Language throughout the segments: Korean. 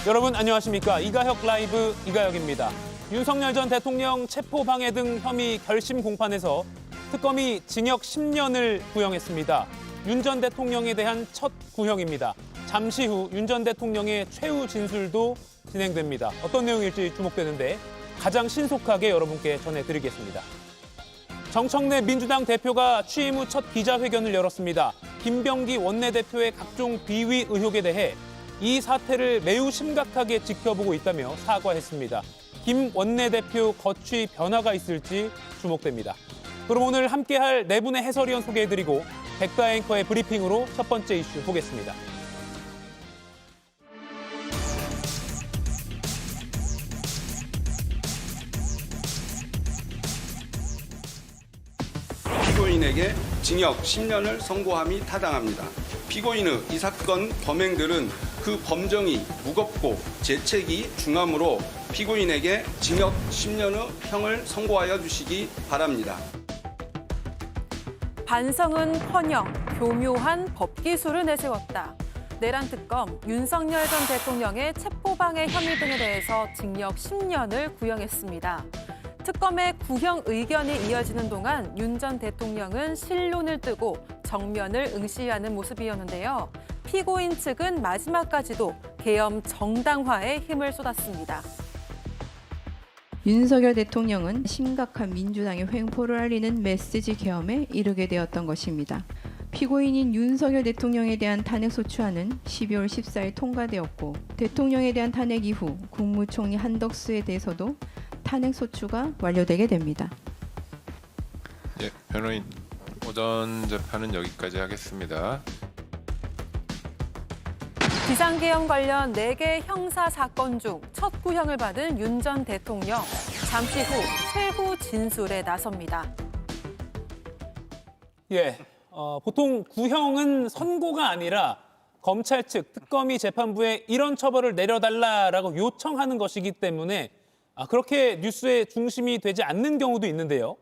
여러분 안녕하십니까? 이가혁 라이브 이가혁입니다. 윤석열 전 대통령 체포방해 등 혐의 결심 공판에서 특검이 징역 10년을 구형했습니다. 윤 전 대통령에 대한 첫 구형입니다. 잠시 후 윤 전 대통령의 최후 진술도 진행됩니다. 어떤 내용일지 주목되는데 가장 신속하게 여러분께 전해드리겠습니다. 정청래 민주당 대표가 취임 후 첫 기자회견을 열었습니다. 김병기 원내대표의 각종 비위 의혹에 대해 이 사태를 매우 심각하게 지켜보고 있다며 사과했습니다. 김 원내대표 거취 변화가 있을지 주목됩니다. 그럼 오늘 함께할 네 분의 해설위원 소개해드리고 백다 앵커의 브리핑으로 첫 번째 이슈 보겠습니다. 피고인에게 징역 10년을 선고함이 타당합니다. 피고인의 이 사건 범행들은 그 범정이 무겁고 재책이 중하므로 피고인에게 징역 10년의 형을 선고하여 주시기 바랍니다. 반성은커녕 교묘한 법기술을 내세웠다. 내란 특검 윤석열 전 대통령의 체포방해 혐의 등에 대해서 징역 10년을 구형했습니다. 특검의 구형 의견이 이어지는 동안 윤 전 대통령은 실론을 뜨고 정면을 응시하는 모습이었는데요. 피고인 측은 마지막까지도 계엄 정당화에 힘을 쏟았습니다. 윤석열 대통령은 심각한 민주당의 횡포를 알리는 메시지 계엄에 이르게 되었던 것입니다. 피고인인 윤석열 대통령에 대한 탄핵소추안은 12월 14일 통과되었고 대통령에 대한 탄핵 이후 국무총리 한덕수에 대해서도 탄핵소추가 완료되게 됩니다. 예, 변호인 오전 재판은 여기까지 하겠습니다. 비상계엄 관련 4개 형사 사건 중 첫 구형을 받은 윤 전 대통령. 잠시 후 최후 진술에 나섭니다. 예, 보통 구형은 선고가 아니라 검찰 측, 특검이 재판부에 이런 처벌을 내려달라라고 요청하는 것이기 때문에 그렇게 뉴스의 중심이 되지 않는 경우도 있는데요.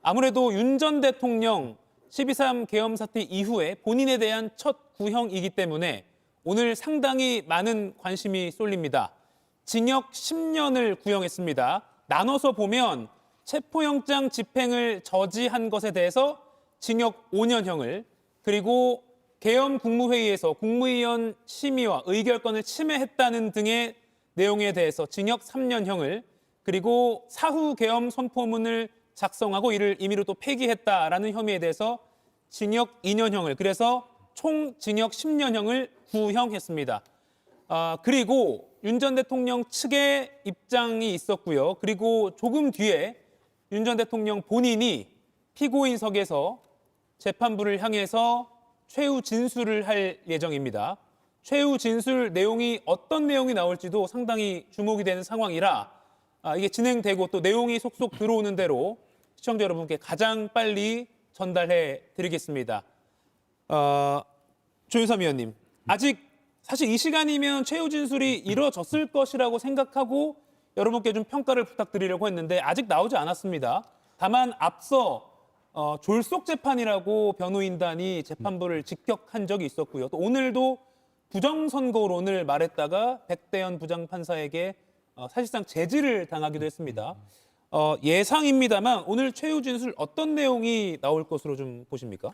아무래도 윤 전 대통령 12.3 계엄 사태 이후에 본인에 대한 첫 구형이기 때문에 오늘 상당히 많은 관심이 쏠립니다. 징역 10년을 구형했습니다. 나눠서 보면 체포영장 집행을 저지한 것에 대해서 징역 5년형을, 그리고 계엄 국무회의에서 국무위원 심의와 의결권을 침해했다는 등의 내용에 대해서 징역 3년형을, 그리고 사후 계엄 선포문을 작성하고 이를 임의로 또 폐기했다라는 혐의에 대해서 징역 2년형을, 그래서 총 징역 10년형을 구형했습니다. 그리고 윤 전 대통령 측의 입장이 있었고요. 그리고 조금 뒤에 윤 전 대통령 본인이 피고인석에서 재판부를 향해서 최후 진술을 할 예정입니다. 최후 진술 내용이 어떤 내용이 나올지도 상당히 주목이 되는 상황이라 이게 진행되고 또 내용이 속속 들어오는 대로 시청자 여러분께 가장 빨리 전달해 드리겠습니다. 조윤선 위원님, 아직 사실 이 시간이면 최후 진술이 이뤄졌을 것이라고 생각하고 여러분께 좀 평가를 부탁드리려고 했는데 아직 나오지 않았습니다. 다만 앞서 졸속 재판이라고 변호인단이 재판부를 직격한 적이 있었고요. 또 오늘도 부정선고론을 말했다가 백대현 부장판사에게 사실상 제지를 당하기도 했습니다. 예상입니다만 오늘 최후 진술 어떤 내용이 나올 것으로 좀 보십니까?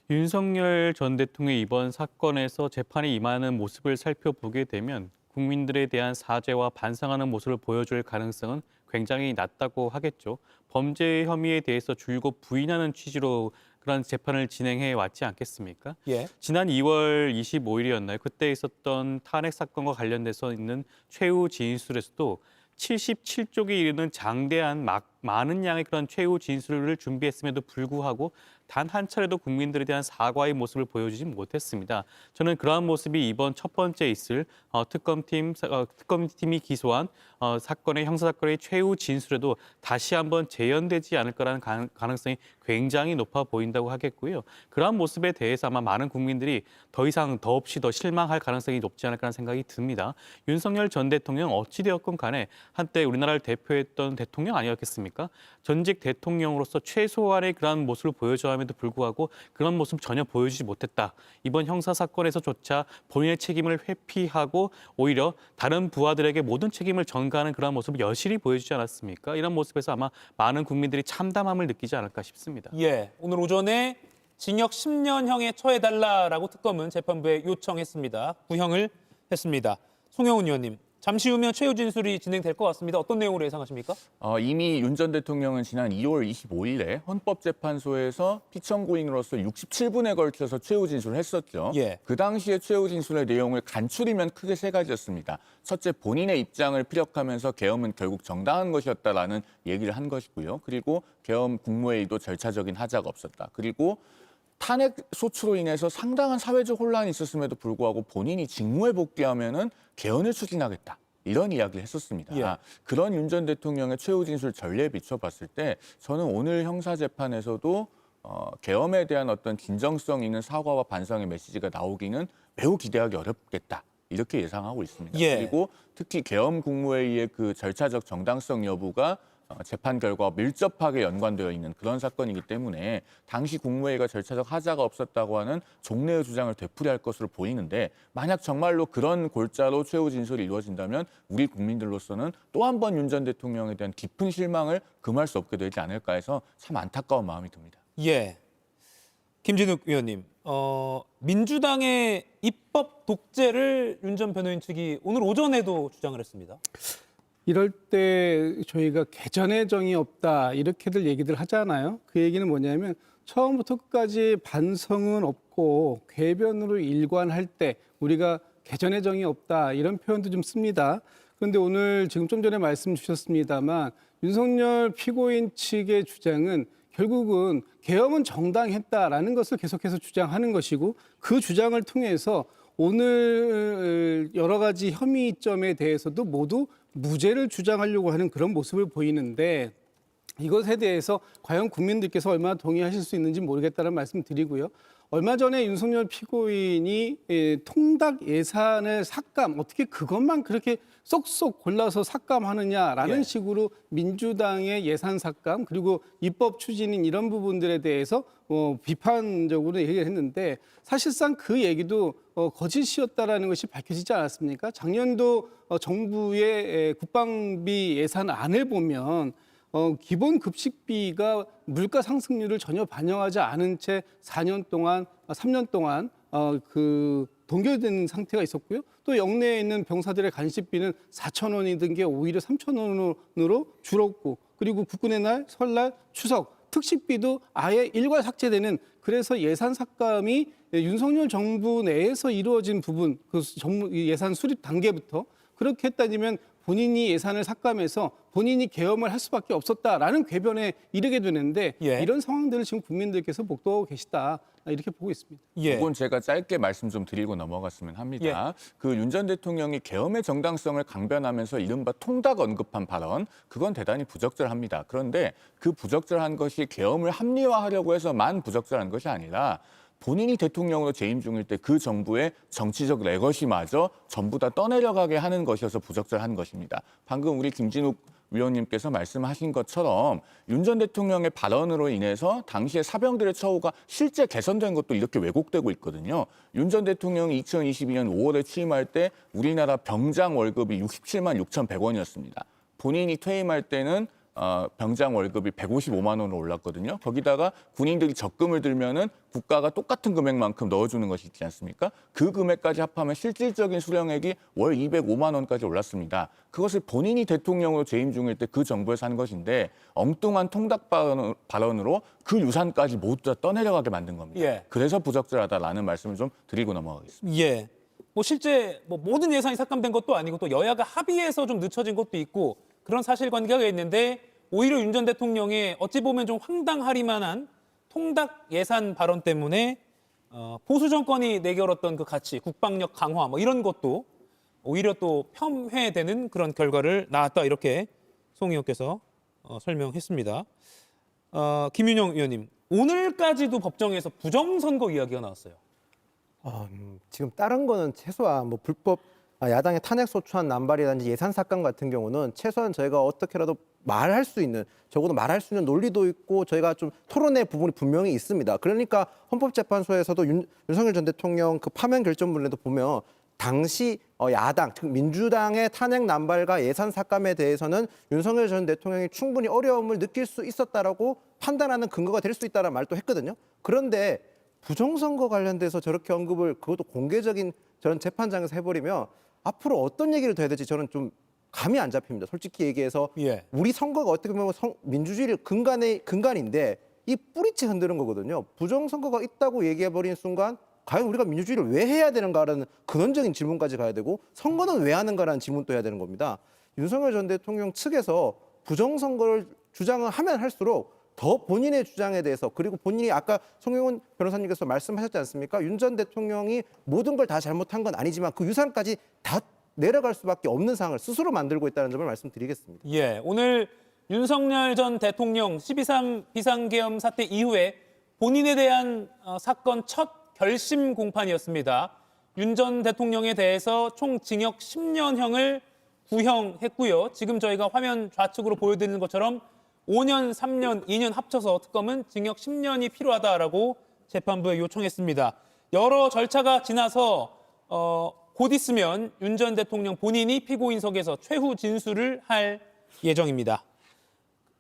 윤석열 전 대통령의 이번 사건에서 재판에 임하는 모습을 살펴보게 되면 국민들에 대한 사죄와 반성하는 모습을 보여줄 가능성은 굉장히 낮다고 하겠죠. 범죄 혐의에 대해서 줄곧 부인하는 취지로 그런 재판을 진행해 왔지 않겠습니까? 예. 지난 2월 25일이었나요? 그때 있었던 탄핵 사건과 관련돼서 있는 최후 진술에서도 77쪽에 이르는 장대한 많은 양의 그런 최후 진술을 준비했음에도 불구하고 단 한 차례도 국민들에 대한 사과의 모습을 보여주지 못했습니다. 저는 그러한 모습이 이번 첫 번째 있을 특검팀이 기소한 형사사건의 최후 진술에도 다시 한번 재현되지 않을 거라는 가능성이 굉장히 높아 보인다고 하겠고요. 그러한 모습에 대해서 아마 많은 국민들이 더 이상 더없이 더 실망할 가능성이 높지 않을까 하는 생각이 듭니다. 윤석열 전 대통령 어찌되었건 간에 한때 우리나라를 대표했던 대통령 아니었겠습니까? 전직 대통령으로서 최소한의 그러한 모습을 보여줘야 함에도 불구하고 그런 모습을 전혀 보여주지 못했다. 이번 형사 사건에서조차 본인의 책임을 회피하고 오히려 다른 부하들에게 모든 책임을 전가하는 그러한 모습을 여실히 보여주지 않았습니까? 이런 모습에서 아마 많은 국민들이 참담함을 느끼지 않을까 싶습니다. 예, 오늘 오전에 징역 10년형에 처해달라라고 특검은 재판부에 요청했습니다. 구형을 했습니다. 송영훈 의원님, 잠시 후면 최후 진술이 진행될 것 같습니다. 어떤 내용으로 예상하십니까? 이미 윤 전 대통령은 지난 2월 25일에 헌법재판소에서 피청구인으로서 67분에 걸쳐서 최후 진술을 했었죠. 예. 그 당시에 최후 진술의 내용을 간추리면 크게 세 가지였습니다. 첫째, 본인의 입장을 피력하면서 계엄은 결국 정당한 것이었다라는 얘기를 한 것이고요. 그리고 계엄 국무회의도 절차적인 하자가 없었다. 그리고 탄핵 소추로 인해서 상당한 사회적 혼란이 있었음에도 불구하고 본인이 직무에 복귀하면은 개헌을 추진하겠다. 이런 이야기를 했었습니다. 예. 그런 윤 전 대통령의 최후 진술 전례에 비춰봤을 때 저는 오늘 형사재판에서도 계엄에 대한 어떤 진정성 있는 사과와 반성의 메시지가 나오기는 매우 기대하기 어렵겠다. 이렇게 예상하고 있습니다. 예. 그리고 특히 계엄 국무회의의 그 절차적 정당성 여부가 재판 결과와 밀접하게 연관되어 있는 그런 사건이기 때문에 당시 국무회의가 절차적 하자가 없었다고 하는 종래의 주장을 되풀이할 것으로 보이는데 만약 정말로 그런 골자로 최후 진술이 이루어진다면 우리 국민들로서는 또 한 번 윤 전 대통령에 대한 깊은 실망을 금할 수 없게 되지 않을까 해서 참 안타까운 마음이 듭니다. 예, 김진욱 의원님, 민주당의 입법 독재를 윤 전 변호인 측이 오늘 오전에도 주장을 했습니다. 이럴 때 저희가 개전의 정이 없다 이렇게들 얘기들 하잖아요. 그 얘기는 뭐냐면 처음부터 끝까지 반성은 없고 궤변으로 일관할 때 우리가 개전의 정이 없다 이런 표현도 좀 씁니다. 그런데 오늘 지금 좀 전에 말씀 주셨습니다만 윤석열 피고인 측의 주장은 결국은 계엄은 정당했다라는 것을 계속해서 주장하는 것이고 그 주장을 통해서 오늘 여러 가지 혐의점에 대해서도 모두 무죄를 주장하려고 하는 그런 모습을 보이는데 이것에 대해서 과연 국민들께서 얼마나 동의하실 수 있는지 모르겠다는 말씀 드리고요. 얼마 전에 윤석열 피고인이 통닭 예산을 삭감, 어떻게 그것만 그렇게 쏙쏙 골라서 삭감하느냐라는 예. 식으로 민주당의 예산 삭감 그리고 입법 추진인 이런 부분들에 대해서 비판적으로 얘기를 했는데 사실상 그 얘기도 거짓이었다라는 것이 밝혀지지 않았습니까? 작년도 정부의 국방비 예산안을 보면 기본 급식비가 물가 상승률을 전혀 반영하지 않은 채 4년 동안, 3년 동안 그 동결된 상태가 있었고요. 또 영내에 있는 병사들의 간식비는 4,000원이던 게 오히려 3,000원으로 줄었고, 그리고 국군의 날, 설날, 추석 특식비도 아예 일괄 삭제되는, 그래서 예산 삭감이 윤석열 정부 내에서 이루어진 부분, 그 예산 수립 단계부터 그렇게 했다면 본인이 예산을 삭감해서 본인이 계엄을 할 수밖에 없었다라는 궤변에 이르게 되는데 예. 이런 상황들을 지금 국민들께서 목도하고 계시다 이렇게 보고 있습니다. 예. 이건 제가 짧게 말씀 좀 드리고 넘어갔으면 합니다. 그 윤 전 대통령이 계엄의 정당성을 강변하면서 이른바 통닭 언급한 발언, 그건 대단히 부적절합니다. 그런데 그 부적절한 것이 계엄을 합리화하려고 해서만 부적절한 것이 아니라 본인이 대통령으로 재임 중일 때 그 정부의 정치적 레거시마저 전부 다 떠내려가게 하는 것이어서 부적절한 것입니다. 방금 우리 김진욱 위원님께서 말씀하신 것처럼 윤 전 대통령의 발언으로 인해서 당시의 사병들의 처우가 실제 개선된 것도 이렇게 왜곡되고 있거든요. 윤 전 대통령이 2022년 5월에 취임할 때 우리나라 병장 월급이 67만 6,100원이었습니다. 본인이 퇴임할 때는 병장 월급이 155만 원으로 올랐거든요. 거기다가 군인들이 적금을 들면은 국가가 똑같은 금액만큼 넣어주는 것이 있지 않습니까? 그 금액까지 합하면 실질적인 수령액이 월 205만 원까지 올랐습니다. 그것을 본인이 대통령으로 재임 중일 때 그 정부에서 한 것인데 엉뚱한 통닭 발언으로 그 유산까지 모두 다 떠내려가게 만든 겁니다. 예. 그래서 부적절하다라는 말씀을 좀 드리고 넘어가겠습니다. 예. 뭐 실제 모든 예산이 삭감된 것도 아니고 또 여야가 합의해서 좀 늦춰진 것도 있고 그런 사실관계가 있는데 오히려 윤 전 대통령의 어찌 보면 좀 황당하리만한 통닭 예산 발언 때문에 보수 정권이 내걸었던 그 가치, 국방력 강화 뭐 이런 것도 오히려 또 폄훼되는 그런 결과를 낳았다 이렇게 송 의원께서 설명했습니다. 김윤영 의원님, 오늘까지도 법정에서 부정선거 이야기가 나왔어요. 지금 다른 거는 최소한 뭐 불법 야당의 탄핵 소추안 남발이라든지 예산 삭감 같은 경우는 최소한 저희가 어떻게라도 말할 수 있는, 적어도 말할 수 있는 논리도 있고 저희가 좀 토론의 부분이 분명히 있습니다. 그러니까 헌법재판소에서도 윤석열 전 대통령 그 파면 결정문에도 보면 당시 야당, 즉 민주당의 탄핵 남발과 예산 삭감에 대해서는 윤석열 전 대통령이 충분히 어려움을 느낄 수 있었다라고 판단하는 근거가 될 수 있다는 말도 했거든요. 그런데 부정선거 관련돼서 저렇게 언급을, 그것도 공개적인 저런 재판장에서 해버리면 앞으로 어떤 얘기를 더 해야 될지 저는 좀 감이 안 잡힙니다. 솔직히 얘기해서 예. 우리 선거가 어떻게 보면 민주주의를 근간인데 이 뿌리째 흔드는 거거든요. 부정선거가 있다고 얘기해버린 순간 과연 우리가 민주주의를 왜 해야 되는가라는 근원적인 질문까지 가야 되고, 선거는 왜 하는가라는 질문도 해야 되는 겁니다. 윤석열 전 대통령 측에서 부정선거를 주장을 하면 할수록 더 본인의 주장에 대해서, 그리고 본인이 아까 송영훈 변호사님께서 말씀하셨지 않습니까? 윤 전 대통령이 모든 걸 다 잘못한 건 아니지만 그 유산까지 다 내려갈 수밖에 없는 상황을 스스로 만들고 있다는 점을 말씀드리겠습니다. 예, 오늘 윤석열 전 대통령 12.3 비상계엄 사태 이후에 본인에 대한 사건 첫 결심 공판이었습니다. 윤 전 대통령에 대해서 총 징역 10년형을 구형했고요. 지금 저희가 화면 좌측으로 보여드리는 것처럼 5년, 3년, 2년 합쳐서 특검은 징역 10년이 필요하다라고 재판부에 요청했습니다. 여러 절차가 지나서 곧 있으면 윤 전 대통령 본인이 피고인석에서 최후 진술을 할 예정입니다.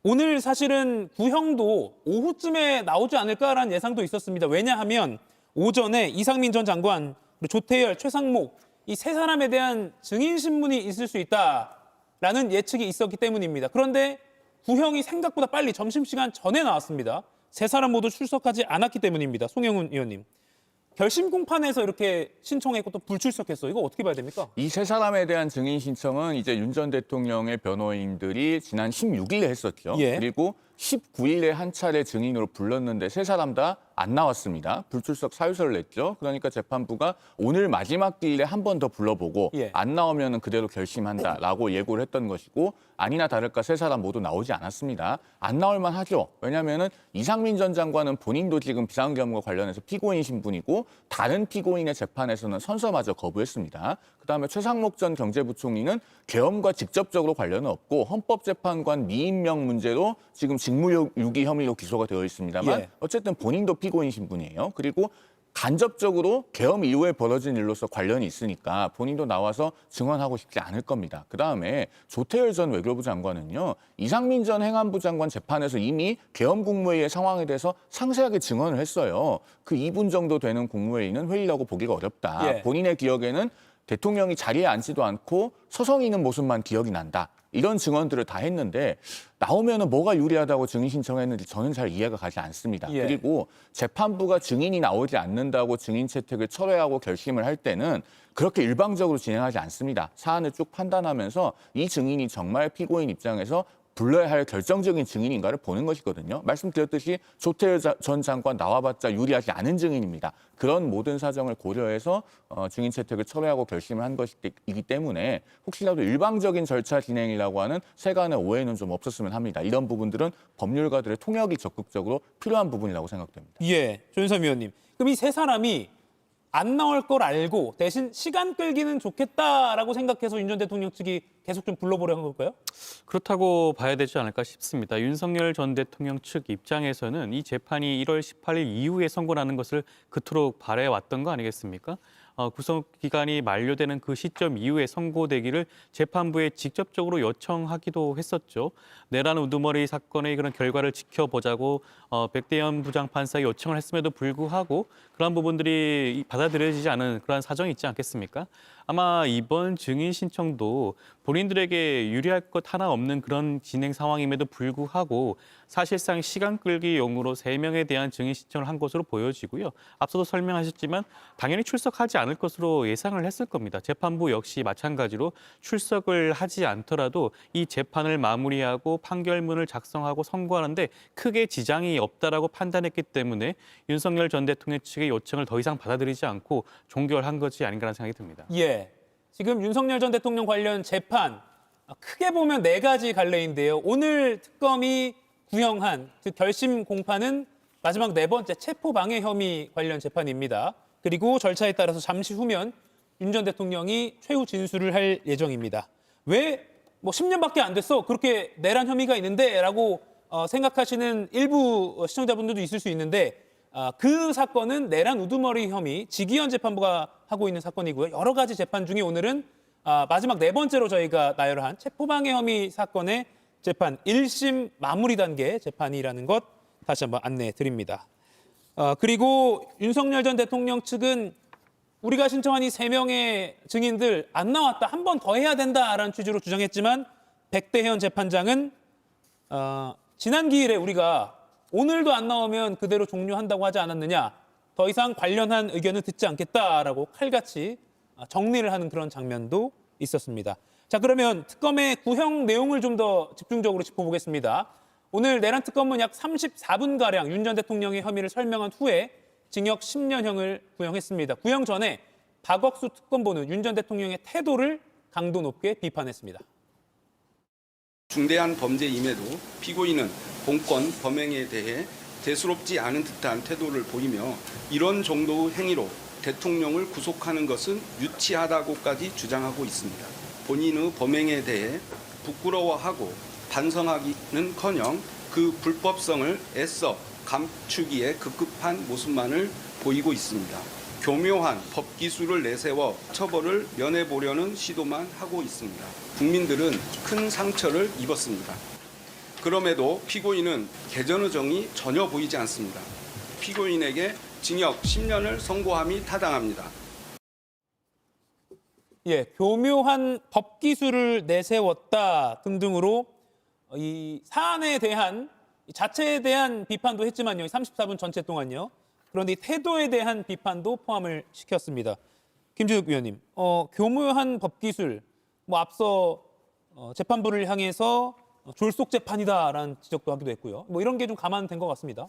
오늘 사실은 구형도 오후쯤에 나오지 않을까라는 예상도 있었습니다. 왜냐하면 오전에 이상민 전 장관, 그리고 조태열, 최상목 이 세 사람에 대한 증인 신문이 있을 수 있다라는 예측이 있었기 때문입니다. 그런데 구형이 생각보다 빨리 점심시간 전에 나왔습니다. 세 사람 모두 출석하지 않았기 때문입니다. 송영훈 의원님. 결심 공판에서 이렇게 신청했고 또 불출석했어. 이거 어떻게 봐야 됩니까? 이 세 사람에 대한 증인 신청은 이제 윤 전 대통령의 변호인들이 지난 16일에 했었죠. 예. 그리고 19일에 한 차례 증인으로 불렀는데 세 사람 다 안 나왔습니다. 불출석 사유서를 냈죠. 그러니까 재판부가 오늘 마지막 기일에 한 번 더 불러보고 예. 안 나오면 그대로 결심한다라고 예고를 했던 것이고, 아니나 다를까 세 사람 모두 나오지 않았습니다. 안 나올 만하죠. 왜냐하면 이상민 전 장관은 본인도 지금 비상계엄과 관련해서 피고인 신분이고 다른 피고인의 재판에서는 선서마저 거부했습니다. 그다음에 최상목 전 경제부총리는 계엄과 직접적으로 관련은 없고 헌법재판관 미임명 문제로 지금 직무유기 혐의로 기소가 되어 있습니다만 예. 어쨌든 본인도 피고인 신분이에요. 그리고 간접적으로 계엄 이후에 벌어진 일로서 관련이 있으니까 본인도 나와서 증언하고 싶지 않을 겁니다. 그다음에 조태열 전 외교부 장관은요, 이상민 전 행안부 장관 재판에서 이미 계엄 국무회의의 상황에 대해서 상세하게 증언을 했어요. 그 2분 정도 되는 국무회의는 회의라고 보기가 어렵다. 예. 본인의 기억에는 대통령이 자리에 앉지도 않고 서성이는 모습만 기억이 난다. 이런 증언들을 다 했는데 나오면은 뭐가 유리하다고 증인 신청했는지 저는 잘 이해가 가지 않습니다. 예. 그리고 재판부가 증인이 나오지 않는다고 증인 채택을 철회하고 결심을 할 때는 그렇게 일방적으로 진행하지 않습니다. 사안을 쭉 판단하면서 이 증인이 정말 피고인 입장에서 불러야 할 결정적인 증인인가를 보는 것이거든요. 말씀드렸듯이 조태열 전 장관 나와봤자 유리하지 않은 증인입니다. 그런 모든 사정을 고려해서 증인 채택을 철회하고 결심을 한 것이기 때문에 혹시라도 일방적인 절차 진행이라고 하는 세간의 오해는 좀 없었으면 합니다. 이런 부분들은 법률가들의 통역이 적극적으로 필요한 부분이라고 생각됩니다. 예, 조윤선 위원님. 그럼 이 세 사람이 안 나올 걸 알고 대신 시간 끌기는 좋겠다라고 생각해서 윤 전 대통령 측이 계속 좀 불러보려 한 걸까요? 그렇다고 봐야 되지 않을까 싶습니다. 윤석열 전 대통령 측 입장에서는 이 재판이 1월 18일 이후에 선고나는 것을 그토록 바래왔던 거 아니겠습니까? 구속 기간이 만료되는 그 시점 이후에 선고되기를 재판부에 직접적으로 요청하기도 했었죠. 내란 우두머리 사건의 그런 결과를 지켜보자고 백대현 부장판사에 요청을 했음에도 불구하고 그런 부분들이 받아들여지지 않은 그런 사정이 있지 않겠습니까? 아마 이번 증인 신청도 본인들에게 유리할 것 하나 없는 그런 진행 상황임에도 불구하고 사실상 시간 끌기용으로 3명에 대한 증인 신청을 한 것으로 보여지고요. 앞서도 설명하셨지만 당연히 출석하지 않을 것으로 예상을 했을 겁니다. 재판부 역시 마찬가지로 출석을 하지 않더라도 이 재판을 마무리하고 판결문을 작성하고 선고하는데 크게 지장이 없다라고 판단했기 때문에 윤석열 전 대통령 측의 요청을 더 이상 받아들이지 않고 종결한 것이 아닌가라는 생각이 듭니다. 예. 지금 윤석열 전 대통령 관련 재판 크게 보면 4가지 갈래인데요. 오늘 특검이 구형한 즉 결심 공판은 마지막 네 번째 체포방해 혐의 관련 재판입니다. 그리고 절차에 따라서 잠시 후면 윤 전 대통령이 최후 진술을 할 예정입니다. 왜 뭐 10년밖에 안 됐어? 그렇게 내란 혐의가 있는데? 라고 생각하시는 일부 시청자분들도 있을 수 있는데 그 사건은 내란 우두머리 혐의, 지기현 재판부가 하고 있는 사건이고요. 여러 가지 재판 중에 오늘은 마지막 네 번째로 저희가 나열한 체포방해 혐의 사건의 재판 1심 마무리 단계 재판이라는 것 다시 한번 안내해 드립니다. 그리고 윤석열 전 대통령 측은 우리가 신청한 이 3명의 증인들 안 나왔다. 한 번 더 해야 된다라는 취지로 주장했지만 백대현 재판장은 지난 기일에 우리가 오늘도 안 나오면 그대로 종료한다고 하지 않았느냐. 더 이상 관련한 의견은 듣지 않겠다라고 칼같이 정리를 하는 그런 장면도 있었습니다. 자, 그러면 특검의 구형 내용을 좀 더 집중적으로 짚어보겠습니다. 오늘 내란 특검은 약 34분가량 윤 전 대통령의 혐의를 설명한 후에 징역 10년형을 구형했습니다. 구형 전에 박억수 특검보는 윤 전 대통령의 태도를 강도 높게 비판했습니다. 중대한 범죄임에도 피고인은 본건 범행에 대해 대수롭지 않은 듯한 태도를 보이며 이런 정도의 행위로 대통령을 구속하는 것은 유치하다고까지 주장하고 있습니다. 본인의 범행에 대해 부끄러워하고 반성하기는커녕 그 불법성을 애써 감추기에 급급한 모습만을 보이고 있습니다. 교묘한 법 기술을 내세워 처벌을 면해보려는 시도만 하고 있습니다. 국민들은 큰 상처를 입었습니다. 그럼에도 피고인은 개전의 정이 전혀 보이지 않습니다. 피고인에게 징역 10년을 선고함이 타당합니다. 예, 교묘한 법 기술을 내세웠다 등등으로 이 사안에 대한 자체에 대한 비판도 했지만요. 34분 전체 동안요. 그런데 이 태도에 대한 비판도 포함을 시켰습니다. 김진욱 위원님, 교묘한 법 기술, 뭐 앞서 재판부를 향해서 졸속 재판이다라는 지적도 하기도 했고요. 뭐 이런 게 좀 감안된 것 같습니다.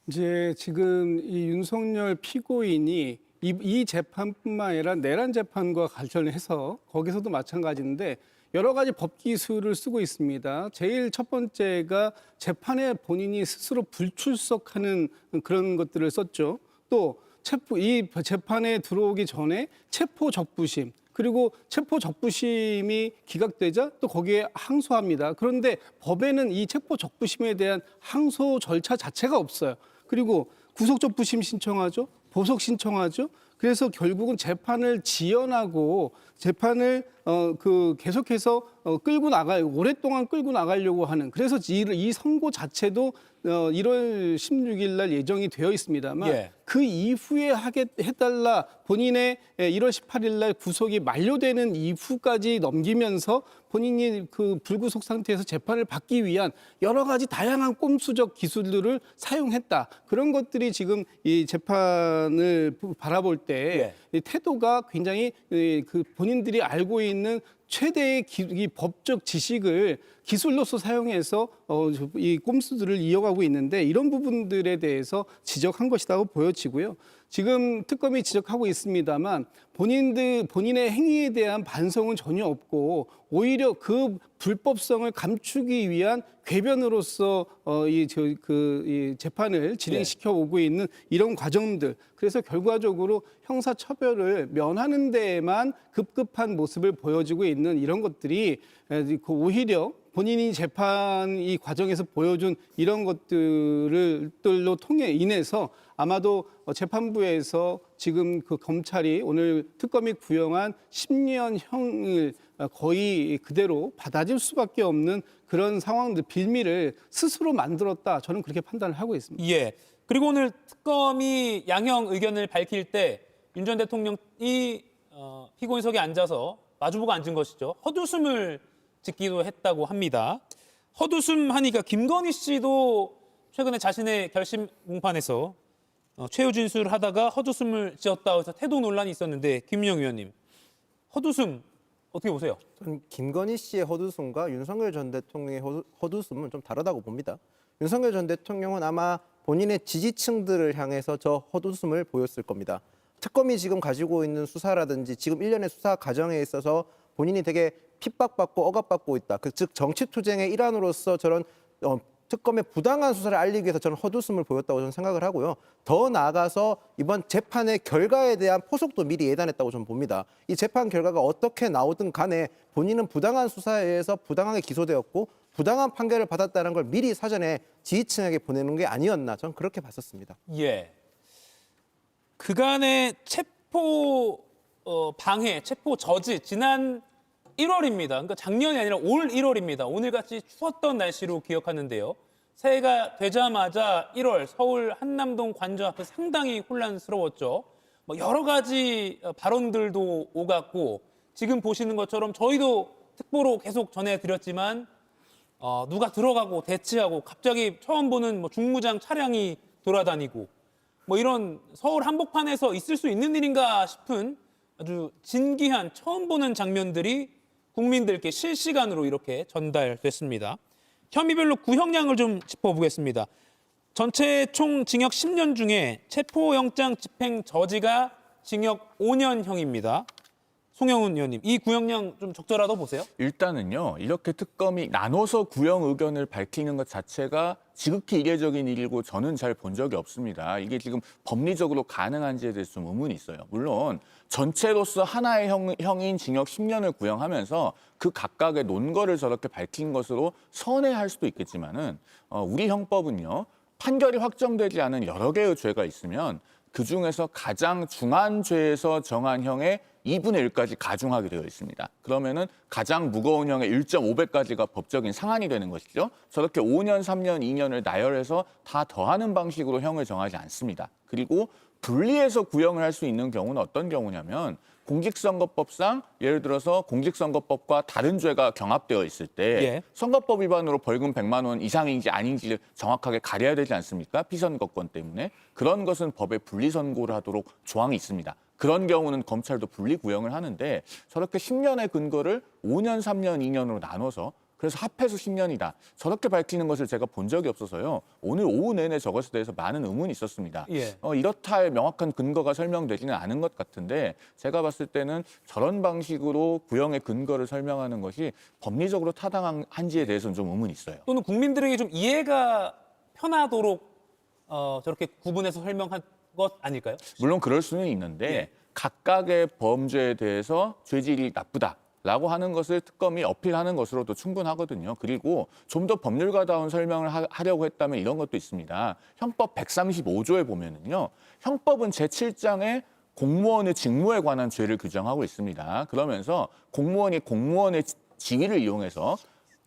이제 지금 이 윤석열 피고인이 이 재판뿐만 아니라 내란 재판과 관련을 해서 거기서도 마찬가지인데 여러 가지 법 기술을 쓰고 있습니다. 제일 첫 번째가 재판에 본인이 스스로 불출석하는 그런 것들을 썼죠. 또 이 재판에 들어오기 전에 체포 적부심, 그리고 체포 적부심이 기각되자 또 거기에 항소합니다. 그런데 법에는 이 체포 적부심에 대한 항소 절차 자체가 없어요. 그리고 구속 적부심 신청하죠. 보석 신청하죠. 그래서 결국은 재판을 지연하고 재판을 계속해서 끌고 오랫동안 끌고 나가려고 하는, 그래서 이 선고 자체도 1월 16일 날 예정이 되어 있습니다만 예. 그 이후에 해달라, 본인의 1월 18일 날 구속이 만료되는 이후까지 넘기면서 본인이 그 불구속 상태에서 재판을 받기 위한 여러 가지 다양한 꼼수적 기술들을 사용했다. 그런 것들이 지금 이 재판을 바라볼 때 이 태도가 굉장히 그 본인들이 알고 있는 최대의 이 법적 지식을 기술로서 사용해서 이 꼼수들을 이어가고 있는데 이런 부분들에 대해서 지적한 것이라고 보여지고요. 지금 특검이 지적하고 있습니다만 본인의 행위에 대한 반성은 전혀 없고 오히려 그 불법성을 감추기 위한 궤변으로서 이 재판을 진행시켜 오고 있는 이런 과정들, 그래서 결과적으로 형사처벌을 면하는 데에만 급급한 모습을 보여주고 있는 이런 것들이 오히려 본인이 재판 이 과정에서 보여준 이런 것들로 인해서 아마도 재판부에서 지금 그 검찰이 오늘 특검이 구형한 10년형을 거의 그대로 받아줄 수밖에 없는 그런 상황들, 빌미를 스스로 만들었다. 저는 그렇게 판단을 하고 있습니다. 예. 그리고 오늘 특검이 양형 의견을 밝힐 때 윤 전 대통령이 피고인석에 앉아서 마주보고 앉은 것이죠. 헛웃음을 짓기도 했다고 합니다. 헛웃음 하니까 김건희 씨도 최근에 자신의 결심 공판에서 최후 진술을 하다가 헛웃음을 지었다고 해서 태도 논란이 있었는데 김민영 위원님, 헛웃음 어떻게 보세요? 저는 김건희 씨의 헛웃음과 윤석열 전 대통령의 헛웃음은 좀 다르다고 봅니다. 윤석열 전 대통령은 아마 본인의 지지층들을 향해서 저 헛웃음을 보였을 겁니다. 특검이 지금 가지고 있는 수사라든지 지금 일련의 수사 과정에 있어서 본인이 되게 핍박받고 억압받고 있다. 즉 정치투쟁의 일환으로서 저런 특검의 부당한 수사를 알리기 위해서 저는 헛웃음을 보였다고 저는 생각을 하고요. 더 나아가서 이번 재판의 결과에 대한 포석도 미리 예단했다고 저는 봅니다. 이 재판 결과가 어떻게 나오든 간에 본인은 부당한 수사에 의해서 부당하게 기소되었고 부당한 판결을 받았다는 걸 미리 사전에 지휘층에게 보내는 게 아니었나 저는 그렇게 봤었습니다. 예. 그간의 체포 방해, 체포 저지 지난 1월입니다. 그러니까 작년이 아니라 올 1월입니다. 오늘같이 추웠던 날씨로 기억하는데요. 새해가 되자마자 1월 서울 한남동 관저 앞에 상당히 혼란스러웠죠. 뭐 여러 가지 발언들도 오갔고 지금 보시는 것처럼 저희도 특보로 계속 전해드렸지만 누가 들어가고 대치하고 갑자기 처음 보는 뭐 중무장 차량이 돌아다니고 뭐 이런 서울 한복판에서 있을 수 있는 일인가 싶은 아주 진기한 처음 보는 장면들이 국민들께 실시간으로 이렇게 전달됐습니다. 혐의별로 구형량을 좀 짚어보겠습니다. 전체 총 징역 10년 중에 체포영장 집행 저지가 징역 5년형입니다. 송영훈 의원님, 이 구형량 좀 적절하다고 보세요? 일단은요, 이렇게 특검이 나눠서 구형 의견을 밝히는 것 자체가 지극히 이례적인 일이고 저는 잘 본 적이 없습니다. 이게 지금 법리적으로 가능한지에 대해서 좀 의문이 있어요. 물론 전체로서 하나의 형인 징역 10년을 구형하면서 그 각각의 논거를 저렇게 밝힌 것으로 선회할 수도 있겠지만은 우리 형법은요, 판결이 확정되지 않은 여러 개의 죄가 있으면 그중에서 가장 중한 죄에서 정한 형의 2분의 1까지 가중하게 되어 있습니다. 그러면은 가장 무거운 형의 1.5배까지가 법적인 상한이 되는 것이죠. 저렇게 5년, 3년, 2년을 나열해서 다 더하는 방식으로 형을 정하지 않습니다. 그리고 분리해서 구형을 할 수 있는 경우는 어떤 경우냐면 공직선거법상 예를 들어서 공직선거법과 다른 죄가 경합되어 있을 때 예. 선거법 위반으로 벌금 100만 원 이상인지 아닌지를 정확하게 가려야 되지 않습니까? 피선거권 때문에. 그런 것은 법에 분리선고를 하도록 조항이 있습니다. 그런 경우는 검찰도 분리구형을 하는데 저렇게 10년의 근거를 5년, 3년, 2년으로 나눠서 그래서 합해서 10년이다. 저렇게 밝히는 것을 제가 본 적이 없어서요. 오늘 오후 내내 저것에 대해서 많은 의문이 있었습니다. 예. 이렇다 할 명확한 근거가 설명되지는 않은 것 같은데 제가 봤을 때는 저런 방식으로 구형의 근거를 설명하는 것이 법리적으로 타당한지에 대해서는 좀 의문이 있어요. 또는 국민들에게 좀 이해가 편하도록 저렇게 구분해서 설명한 것 아닐까요? 물론 그럴 수는 있는데 예. 각각의 범죄에 대해서 죄질이 나쁘다라고 하는 것을 특검이 어필하는 것으로도 충분하거든요. 그리고 좀 더 법률가다운 설명을 하려고 했다면 이런 것도 있습니다. 형법 135조에 보면은요. 형법은 제7장에 공무원의 직무에 관한 죄를 규정하고 있습니다. 그러면서 공무원이 공무원의 지위를 이용해서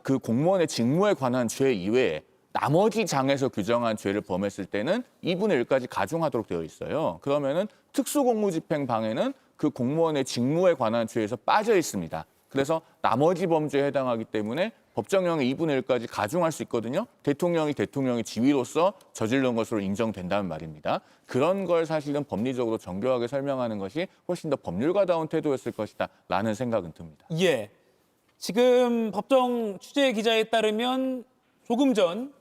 그 공무원의 직무에 관한 죄 이외에 나머지 장에서 규정한 죄를 범했을 때는 2분의 1까지 가중하도록 되어 있어요. 그러면은 특수공무집행 방해는 그 공무원의 직무에 관한 죄에서 빠져 있습니다. 그래서 나머지 범죄에 해당하기 때문에 법정형의 2분의 1까지 가중할 수 있거든요. 대통령이 지위로서 저지른 것으로 인정된다는 말입니다. 그런 걸 사실은 법리적으로 정교하게 설명하는 것이 훨씬 더 법률가다운 태도였을 것이다라는 생각은 듭니다. 예. 지금 법정 취재 기자에 따르면 조금 전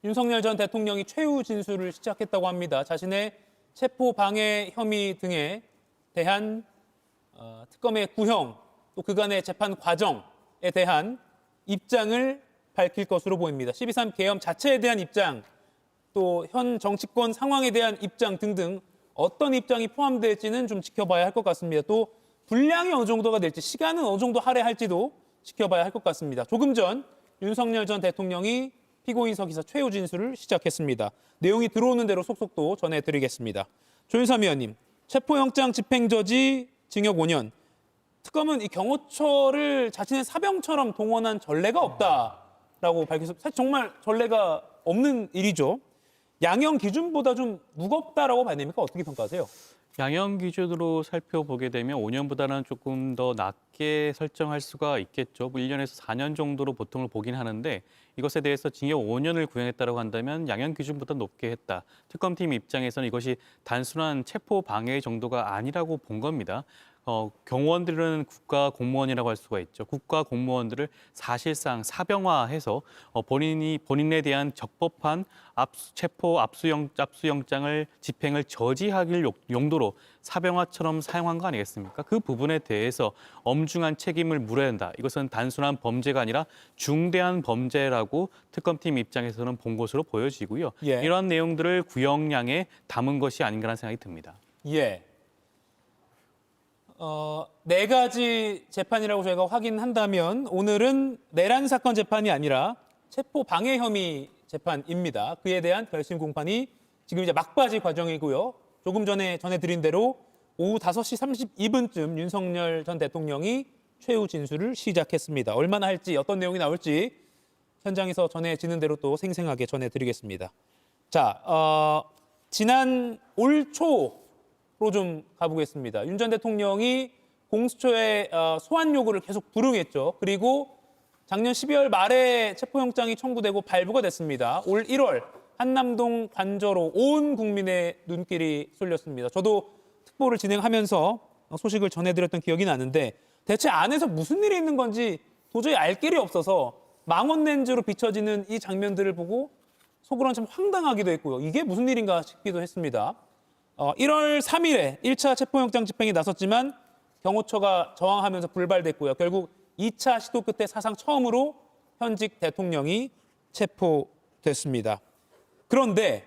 윤석열 전 대통령이 최후 진술을 시작했다고 합니다. 자신의 체포 방해 혐의 등에 대한 특검의 구형, 또 그간의 재판 과정에 대한 입장을 밝힐 것으로 보입니다. 12.3 계엄 자체에 대한 입장, 또 현 정치권 상황에 대한 입장 등등 어떤 입장이 포함될지는 좀 지켜봐야 할 것 같습니다. 또 분량이 어느 정도가 될지, 시간은 어느 정도 할애할지도 지켜봐야 할 것 같습니다. 조금 전 윤석열 전 대통령이 피고인서 기사 최후 진술을 시작했습니다. 내용이 들어오는 대로 속속 또 전해드리겠습니다. 조윤삼 의원님, 체포영장 집행저지 징역 5년. 특검은 이 경호처를 자신의 사병처럼 동원한 전례가 없다라고 밝혀서 사실 정말 전례가 없는 일이죠. 양형 기준보다 좀 무겁다라고 봐야 됩니까? 어떻게 평가하세요? 양형 기준으로 살펴보게 되면 5년보다는 조금 더 낮게 설정할 수가 있겠죠. 1년에서 4년 정도로 보통을 보긴 하는데 이것에 대해서 징역 5년을 구형했다고 한다면 양형 기준보다 높게 했다. 특검팀 입장에서는 이것이 단순한 체포 방해 정도가 아니라고 본 겁니다. 경호원들은 국가 공무원이라고 할 수가 있죠. 국가 공무원들을 사실상 사병화해서 본인에 대한 적법한 체포 압수영장을 집행을 저지하길 용도로 사병화처럼 사용한 거 아니겠습니까? 그 부분에 대해서 엄중한 책임을 물어야 한다. 이것은 단순한 범죄가 아니라 중대한 범죄라고 특검팀 입장에서는 본 것으로 보여지고요. 예. 이러한 내용들을 구형량에 담은 것이 아닌가라는 생각이 듭니다. 예. 네 가지 재판이라고 저희가 확인한다면 오늘은 내란 사건 재판이 아니라 체포 방해 혐의 재판입니다. 그에 대한 결심 공판이 지금 이제 막바지 과정이고요. 조금 전에 전해드린 대로 오후 5시 32분쯤 윤석열 전 대통령이 최후 진술을 시작했습니다. 얼마나 할지 어떤 내용이 나올지 현장에서 전해지는 대로 또 생생하게 전해드리겠습니다. 자, 지난 올 초로 좀 가보겠습니다. 윤 전 대통령이 공수처의 소환 요구를 계속 불응했죠. 그리고 작년 12월 말에 체포영장이 청구되고 발부가 됐습니다. 올 1월 한남동 관저로 온 국민의 눈길이 쏠렸습니다. 저도 특보를 진행하면서 소식을 전해드렸던 기억이 나는데 대체 안에서 무슨 일이 있는 건지 도저히 알 길이 없어서 망원 렌즈로 비춰지는 이 장면들을 보고 속으로는 참 황당하기도 했고요. 이게 무슨 일인가 싶기도 했습니다. 1월 3일에 1차 체포영장 집행에 나섰지만 경호처가 저항하면서 불발됐고요. 결국 2차 시도 끝에 사상 처음으로 현직 대통령이 체포됐습니다. 그런데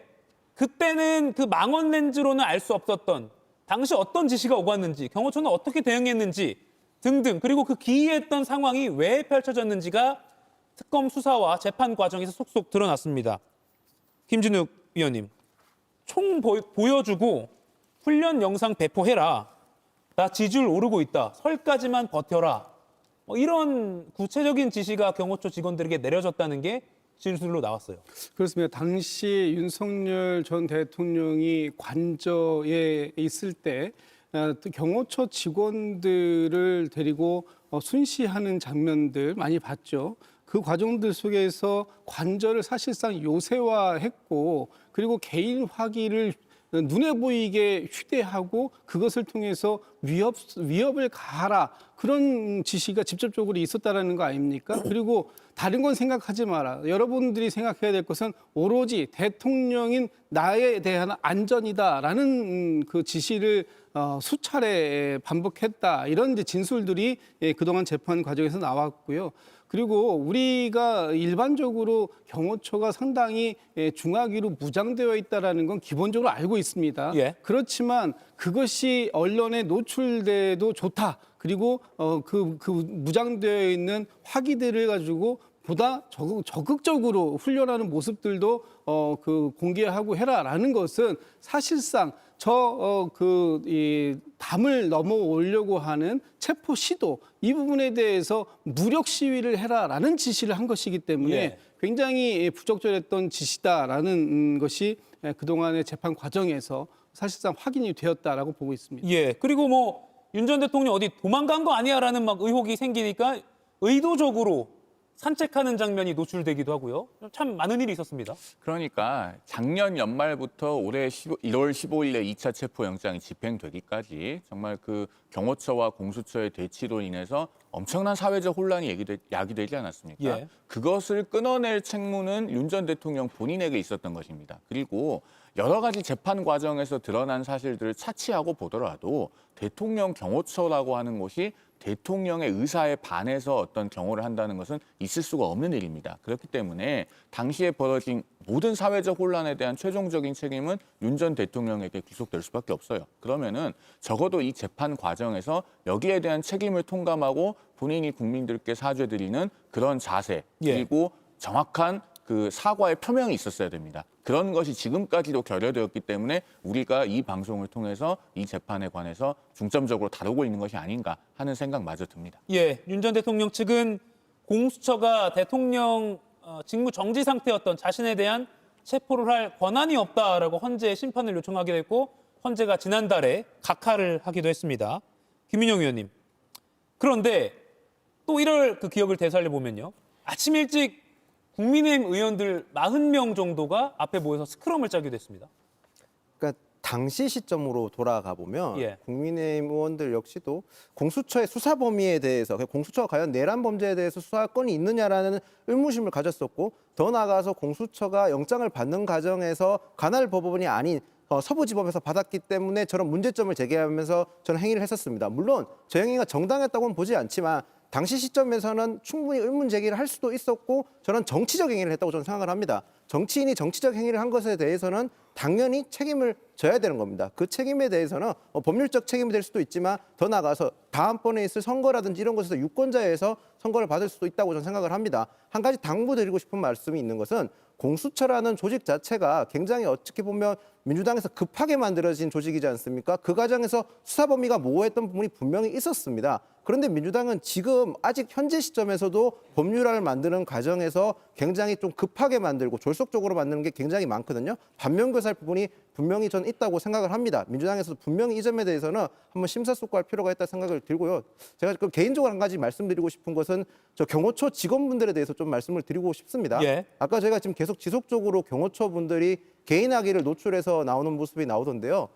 그때는 그 망원 렌즈로는 알 수 없었던 당시 어떤 지시가 오갔는지 경호처는 어떻게 대응했는지 등등 그리고 그 기이했던 상황이 왜 펼쳐졌는지가 특검 수사와 재판 과정에서 속속 드러났습니다. 김진욱 위원님, 총 보여주고 훈련 영상 배포해라. 나 지지율 오르고 있다. 설까지만 버텨라. 이런 구체적인 지시가 경호처 직원들에게 내려졌다는 게 진술로 나왔어요. 그렇습니다. 당시 윤석열 전 대통령이 관저에 있을 때 경호처 직원들을 데리고 순시하는 장면들 많이 봤죠. 그 과정들 속에서 관저를 사실상 요새화했고 그리고 개인 화기를 눈에 보이게 휴대하고 그것을 통해서 위협을 가하라 그런 지시가 직접적으로 있었다라는 거 아닙니까? 그리고 다른 건 생각하지 마라. 여러분들이 생각해야 될 것은 오로지 대통령인 나에 대한 안전이다라는 그 지시를 수차례 반복했다. 이런 이제 진술들이 그동안 재판 과정에서 나왔고요. 그리고 우리가 일반적으로 경호처가 상당히 중화기로 무장되어 있다는 건 기본적으로 알고 있습니다. 예. 그렇지만 그것이 언론에 노출돼도 좋다. 그리고 그 무장되어 있는 화기들을 가지고 보다 적극적으로 훈련하는 모습들도 그 공개하고 해라라는 것은 사실상 이 담을 넘어오려고 하는 체포 시도 이 부분에 대해서 무력 시위를 해라라는 지시를 한 것이기 때문에 예. 굉장히 부적절했던 지시다라는 것이 그동안의 재판 과정에서 사실상 확인이 되었다라고 보고 있습니다. 예. 그리고 뭐 윤 전 대통령 어디 도망간 거 아니야라는 막 의혹이 생기니까 의도적으로 산책하는 장면이 노출되기도 하고요. 참 많은 일이 있었습니다. 그러니까 작년 연말부터 올해 1월 15일에 2차 체포영장이 집행되기까지 정말 그 경호처와 공수처의 대치로 인해서 엄청난 사회적 혼란이 야기되지 않았습니까? 예. 그것을 끊어낼 책무는 윤 전 대통령 본인에게 있었던 것입니다. 그리고 여러 가지 재판 과정에서 드러난 사실들을 차치하고 보더라도 대통령 경호처라고 하는 곳이 대통령의 의사에 반해서 어떤 경호를 한다는 것은 있을 수가 없는 일입니다. 그렇기 때문에 당시에 벌어진 모든 사회적 혼란에 대한 최종적인 책임은 윤 전 대통령에게 귀속될 수밖에 없어요. 그러면은 적어도 이 재판 과정에서 여기에 대한 책임을 통감하고 본인이 국민들께 사죄드리는 그런 자세 그리고 정확한 그 사과의 표명이 있었어야 됩니다. 그런 것이 지금까지도 결여되었기 때문에 우리가 이 방송을 통해서 이 재판에 관해서 중점적으로 다루고 있는 것이 아닌가 하는 생각마저 듭니다. 예, 윤 전 대통령 측은 공수처가 대통령 직무 정지 상태였던 자신에 대한 체포를 할 권한이 없다라고 헌재 심판을 요청하기도 했고 헌재가 지난달에 각하를 하기도 했습니다. 김민영 의원님. 그런데 또 1월 그 기억을 되살려 보면요. 아침 일찍 국민의힘 의원들 40명 정도가 앞에 모여서 스크럼을 짜기도 했습니다. 그러니까 당시 시점으로 돌아가 보면 예. 국민의힘 의원들 역시도 공수처의 수사 범위에 대해서 공수처가 과연 내란 범죄에 대해서 수사 건이 있느냐라는 의무심을 가졌었고 더 나아가서 공수처가 영장을 받는 과정에서 관할 법원이 아닌 서부지법에서 받았기 때문에 저런 문제점을 제기하면서 저는 행위를 했었습니다. 물론 저 행위가 정당했다고는 보지 않지만 당시 시점에서는 충분히 의문 제기를 할 수도 있었고 저는 정치적 행위를 했다고 저는 생각을 합니다. 정치인이 정치적 행위를 한 것에 대해서는 당연히 책임을 져야 되는 겁니다. 그 책임에 대해서는 법률적 책임이 될 수도 있지만 더 나아가서 다음번에 있을 선거라든지 이런 것에서 유권자에서 선거를 받을 수도 있다고 저는 생각을 합니다. 한 가지 당부드리고 싶은 말씀이 있는 것은 공수처라는 조직 자체가 굉장히 어떻게 보면 민주당에서 급하게 만들어진 조직이지 않습니까? 그 과정에서 수사 범위가 모호했던 부분이 분명히 있었습니다. 그런데 민주당은 지금 아직 현재 시점에서도 법률안을 만드는 과정에서 굉장히 좀 급하게 만들고 졸속적으로 만드는 게 굉장히 많거든요. 반면교사할 부분이 분명히 전 있다고 생각을 합니다. 민주당에서도 분명히 이 점에 대해서는 한번 심사숙고할 필요가 있다 생각을 들고요. 제가 개인적으로 한 가지 말씀드리고 싶은 것은 저 경호처 직원분들에 대해서 좀 말씀을 드리고 싶습니다. 예. 아까 제가 지금 계속 지속적으로 경호처 분들이 개인 악의를 노출해서 나오는 모습이 나오던데요.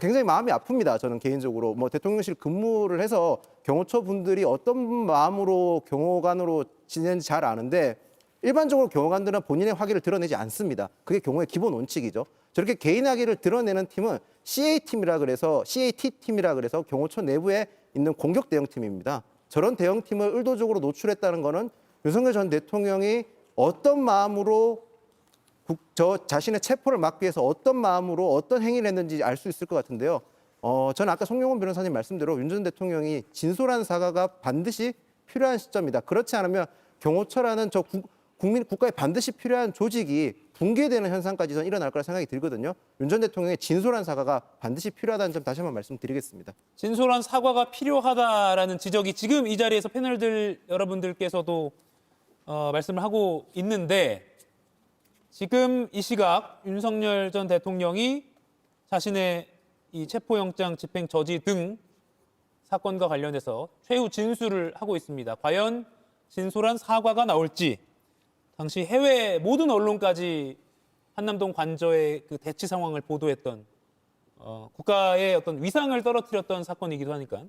굉장히 마음이 아픕니다. 저는 개인적으로 대통령실 근무를 해서 경호처 분들이 어떤 마음으로 경호관으로 지내는지 잘 아는데 일반적으로 경호관들은 본인의 화기를 드러내지 않습니다. 그게 경호의 기본 원칙이죠. 저렇게 개인 악의를 드러내는 팀은 CAT팀이라 그래서 경호처 내부에 있는 공격 대응팀입니다. 저런 대응팀을 의도적으로 노출했다는 것은 윤석열 전 대통령이 어떤 마음으로 저 자신의 체포를 막기 위해서 어떤 마음으로 어떤 행위를 했는지 알 수 있을 것 같은데요. 저는 아까 송영원 변호사님 말씀대로 윤 전 대통령이 진솔한 사과가 반드시 필요한 시점이다. 그렇지 않으면 경호처라는 저 국가에 반드시 필요한 조직이 붕괴되는 현상까지 저는 일어날 거라 생각이 들거든요. 윤 전 대통령의 진솔한 사과가 반드시 필요하다는 점 다시 한번 말씀드리겠습니다. 진솔한 사과가 필요하다라는 지적이 지금 이 자리에서 패널들 여러분들께서도 말씀을 하고 있는데 지금 이 시각 윤석열 전 대통령이 자신의 이 체포영장 집행 저지 등 사건과 관련해서 최후 진술을 하고 있습니다. 과연 진솔한 사과가 나올지 당시 해외 모든 언론까지 한남동 관저의 그 대치 상황을 보도했던 국가의 어떤 위상을 떨어뜨렸던 사건이기도 하니까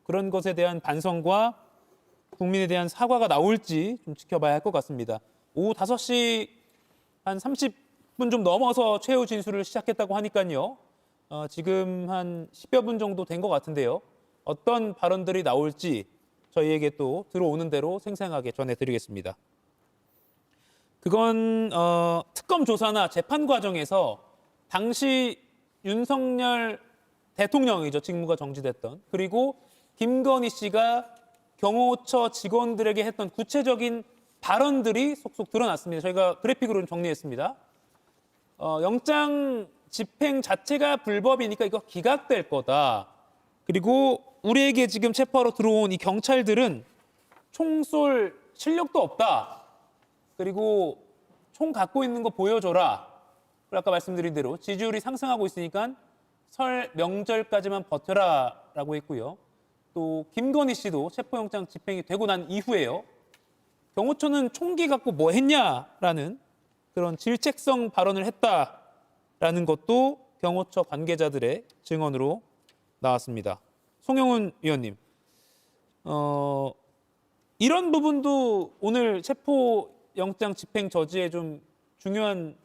그런 것에 대한 반성과 국민에 대한 사과가 나올지 좀 지켜봐야 할 것 같습니다. 오후 5시 한 30분 좀 넘어서 최후 진술을 시작했다고 하니까요. 지금 한 10여 분 정도 된 것 같은데요. 어떤 발언들이 나올지 저희에게 또 들어오는 대로 생생하게 전해드리겠습니다. 그건 특검 조사나 재판 과정에서 당시 윤석열 대통령이죠. 직무가 정지됐던. 그리고 김건희 씨가 경호처 직원들에게 했던 구체적인 발언들이 속속 드러났습니다. 저희가 그래픽으로 정리했습니다. 영장 집행 자체가 불법이니까 이거 기각될 거다. 그리고 우리에게 지금 체포하러 들어온 이 경찰들은 총 쏠 실력도 없다. 그리고 총 갖고 있는 거 보여줘라. 그리고 아까 말씀드린 대로 지지율이 상승하고 있으니까 설 명절까지만 버텨라라고 했고요. 또 김건희 씨도 체포영장 집행이 되고 난 이후에요. 경호처는 총기 갖고 뭐 했냐라는 그런 질책성 발언을 했다라는 것도 경호처 관계자들의 증언으로 나왔습니다. 송영훈 위원님, 이런 부분도 오늘 체포영장 집행 저지에 좀 중요한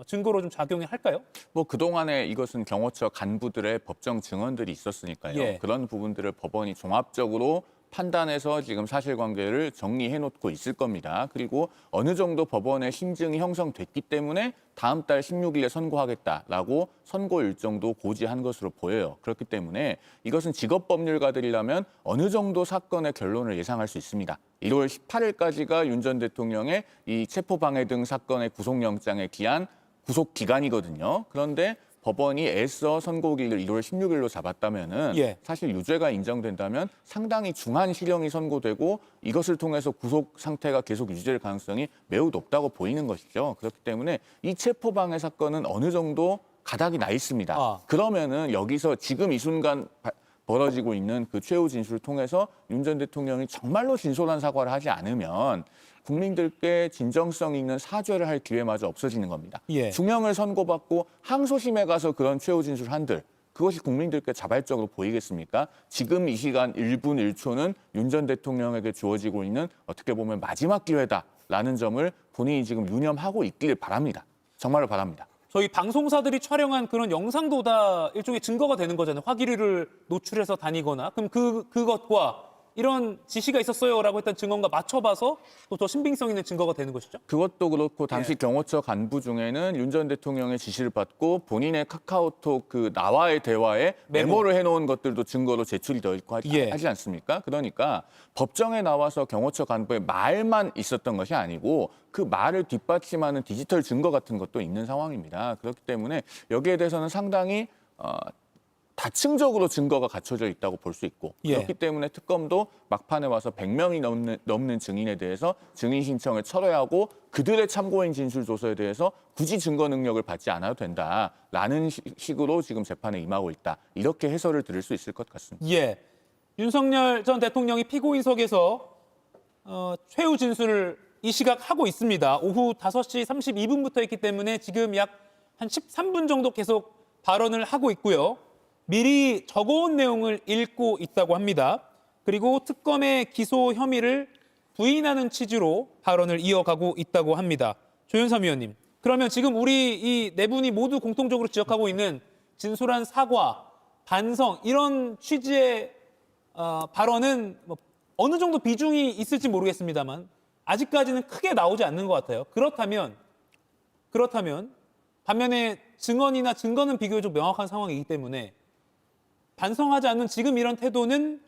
증거로 좀 작용이 할까요? 그동안에 이것은 경호처 간부들의 법정 증언들이 있었으니까요. 예. 그런 부분들을 법원이 종합적으로 판단해서 지금 사실관계를 정리해놓고 있을 겁니다. 그리고 어느 정도 법원의 심증이 형성됐기 때문에 다음 달 16일에 선고하겠다라고 선고 일정도 고지한 것으로 보여요. 그렇기 때문에 이것은 직업법률가들이라면 어느 정도 사건의 결론을 예상할 수 있습니다. 1월 18일까지가 윤 전 대통령의 이 체포방해 등 사건의 구속영장에 기한 구속 기간이거든요. 그런데 법원이 애써 선고일을 1월 16일로 잡았다면은 예. 사실 유죄가 인정된다면 상당히 중한 실형이 선고되고 이것을 통해서 구속 상태가 계속 유지될 가능성이 매우 높다고 보이는 것이죠. 그렇기 때문에 이 체포방해 사건은 어느 정도 가닥이 나 있습니다. 그러면은 여기서 지금 이 순간 벌어지고 있는 그 최후 진술을 통해서 윤 전 대통령이 정말로 진솔한 사과를 하지 않으면 국민들께 진정성 있는 사죄를 할 기회마저 없어지는 겁니다. 예. 중형을 선고받고 항소심에 가서 그런 최후 진술 한들 그것이 국민들께 자발적으로 보이겠습니까? 지금 이 시간 1분 1초는 윤 전 대통령에게 주어지고 있는 어떻게 보면 마지막 기회다라는 점을 본인이 지금 유념하고 있길 바랍니다. 정말로 바랍니다. 저희 방송사들이 촬영한 그런 영상도 다 일종의 증거가 되는 거잖아요. 화기류를 노출해서 다니거나. 그럼 그것과 이런 지시가 있었어요라고 했던 증언과 맞춰봐서 또 더 신빙성 있는 증거가 되는 것이죠. 그것도 그렇고 당시 경호처 간부 중에는 윤 전 대통령의 지시를 받고 본인의 카카오톡 그 나와의 대화에 메모를 해놓은 것들도 증거로 제출이 되어 있고 하지 않습니까? 그러니까 법정에 나와서 경호처 간부의 말만 있었던 것이 아니고 그 말을 뒷받침하는 디지털 증거 같은 것도 있는 상황입니다. 그렇기 때문에 여기에 대해서는 상당히 다층적으로 증거가 갖춰져 있다고 볼 수 있고 그렇기 때문에 특검도 막판에 와서 100명이 넘는 증인에 대해서 증인 신청을 철회하고 그들의 참고인 진술 조서에 대해서 굳이 증거 능력을 받지 않아도 된다라는 식으로 지금 재판에 임하고 있다. 이렇게 해설을 드릴 수 있을 것 같습니다. 예. 윤석열 전 대통령이 피고인석에서 최후 진술을 이 시각 하고 있습니다. 오후 5시 32분부터 했기 때문에 지금 약 한 13분 정도 계속 발언을 하고 있고요. 미리 적어온 내용을 읽고 있다고 합니다. 그리고 특검의 기소 혐의를 부인하는 취지로 발언을 이어가고 있다고 합니다. 조윤삼 위원님, 그러면 지금 우리 이 네 분이 모두 공통적으로 지적하고 있는 진솔한 사과, 반성 이런 취지의 발언은 뭐 어느 정도 비중이 있을지 모르겠습니다만 아직까지는 크게 나오지 않는 것 같아요. 그렇다면 반면에 증언이나 증거는 비교적 명확한 상황이기 때문에 반성하지 않는 지금 이런 태도는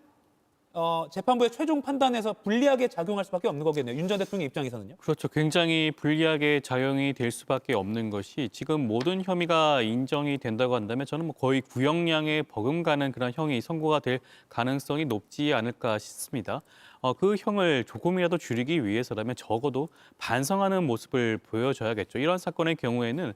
재판부의 최종 판단에서 불리하게 작용할 수밖에 없는 거겠네요. 윤 전 대통령 입장에서는요. 그렇죠. 굉장히 불리하게 작용이 될 수밖에 없는 것이 지금 모든 혐의가 인정이 된다고 한다면 저는 뭐 거의 구형량에 버금가는 그런 형이 선고가 될 가능성이 높지 않을까 싶습니다. 그 형을 조금이라도 줄이기 위해서라면 적어도 반성하는 모습을 보여줘야겠죠. 이런 사건의 경우에는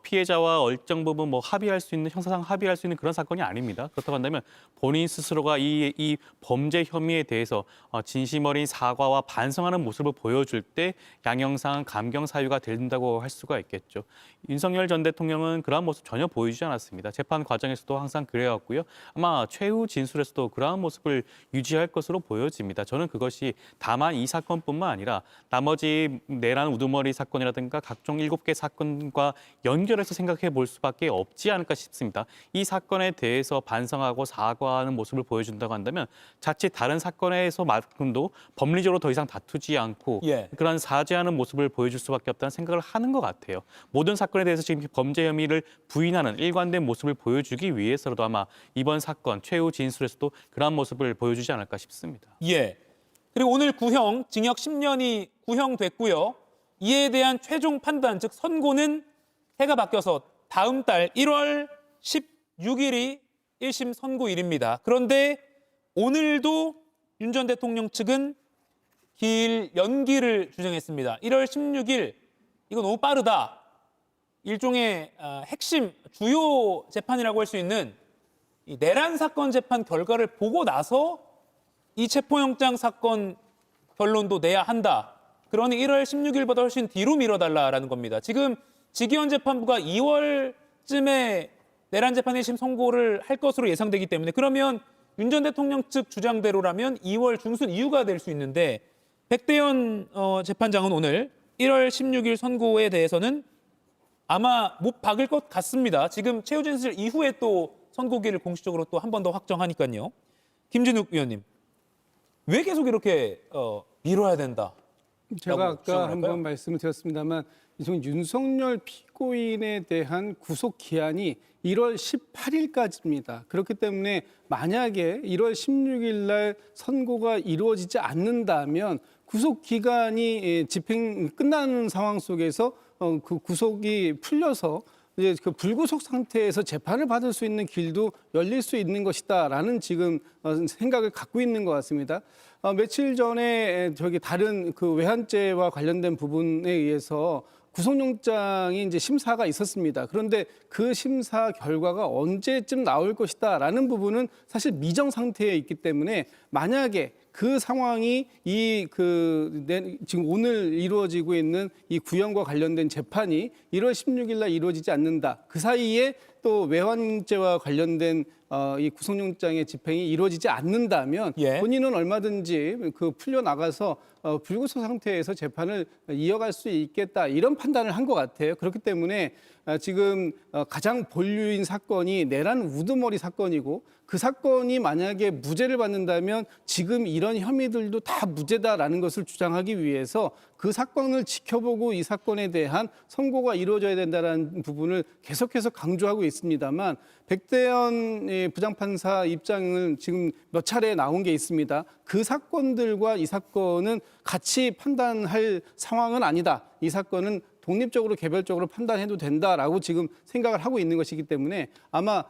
피해자와 일정 부분 뭐 합의할 수 있는 형사상 합의할 수 있는 그런 사건이 아닙니다. 그렇다고 한다면 본인 스스로가 이 범죄 혐의에 대해서 진심 어린 사과와 반성하는 모습을 보여줄 때 양형상 감경 사유가 된다고 할 수가 있겠죠. 윤석열 전 대통령은 그러한 모습 전혀 보여주지 않았습니다. 재판 과정에서도 항상 그래왔고요. 아마 최후 진술에서도 그러한 모습을 유지할 것으로 보여집니다. 저는 그것이 다만 이 사건뿐만 아니라 나머지 내란 우두머리 사건이라든가 각종 7개 사건과 연결해서 생각해 볼 수밖에 없지 않을까 싶습니다. 이 사건에 대해서 반성하고 사과하는 모습을 보여준다고 한다면 자칫 다른 사건에서만큼도 법리적으로 더 이상 다투지 않고 그런 사죄하는 모습을 보여줄 수밖에 없다는 생각을 하는 것 같아요. 모든 사건에 대해서 지금 범죄 혐의를 부인하는 일관된 모습을 보여주기 위해서라도 아마 이번 사건 최후 진술에서도 그런 모습을 보여주지 않을까 싶습니다. 예. 그리고 오늘 구형, 징역 10년이 구형됐고요. 이에 대한 최종 판단, 즉 선고는 해가 바뀌어서 다음 달 1월 16일이 1심 선고일입니다. 그런데 오늘도 윤 전 대통령 측은 길 연기를 주장했습니다. 1월 16일, 이거 너무 빠르다. 일종의 핵심, 주요 재판이라고 할 수 있는 이 내란 사건 재판 결과를 보고 나서 이 체포영장 사건 결론도 내야 한다. 그러니 1월 16일보다 훨씬 뒤로 미뤄달라라는 겁니다. 지금 지기현 재판부가 2월쯤에 내란 재판 1심 선고를 할 것으로 예상되기 때문에 그러면 윤 전 대통령 측 주장대로라면 2월 중순 이후가 될 수 있는데 백대현 재판장은 오늘 1월 16일 선고에 대해서는 아마 못 박을 것 같습니다. 지금 최후 진술 이후에 또 선고기를 공식적으로 또 한 번 더 확정하니까요. 김진욱 위원님. 왜 계속 이렇게 미뤄야 된다? 제가 아까 한번 말씀을 드렸습니다만 지금 윤석열 피고인에 대한 구속 기한이 1월 18일까지입니다. 그렇기 때문에 만약에 1월 16일 날 선고가 이루어지지 않는다면 구속 기간이 집행 끝나는 상황 속에서 그 구속이 풀려서 이제 그 불구속 상태에서 재판을 받을 수 있는 길도 열릴 수 있는 것이다라는 지금 생각을 갖고 있는 것 같습니다. 며칠 전에 다른 그 외환죄와 관련된 부분에 의해서 구속영장이 이제 심사가 있었습니다. 그런데 그 심사 결과가 언제쯤 나올 것이다라는 부분은 사실 미정 상태에 있기 때문에 만약에 그 상황이 지금 오늘 이루어지고 있는 이 구형과 관련된 재판이 1월 16일 날 이루어지지 않는다. 그 사이에 또 외환죄와 관련된 이 구속영장의 집행이 이루어지지 않는다면 예. 본인은 얼마든지 풀려 나가서 불구속 상태에서 재판을 이어갈 수 있겠다 이런 판단을 한 것 같아요. 그렇기 때문에 지금 가장 본류인 사건이 내란 우두머리 사건이고 그 사건이 만약에 무죄를 받는다면 지금 이런 혐의들도 다 무죄다라는 것을 주장하기 위해서 그 사건을 지켜보고 이 사건에 대한 선고가 이루어져야 된다는 부분을 계속해서 강조하고 있습니다만 백대현 부장판사 입장은 지금 몇 차례 나온 게 있습니다. 그 사건들과 이 사건은 같이 판단할 상황은 아니다. 이 사건은 독립적으로 개별적으로 판단해도 된다라고 지금 생각을 하고 있는 것이기 때문에 아마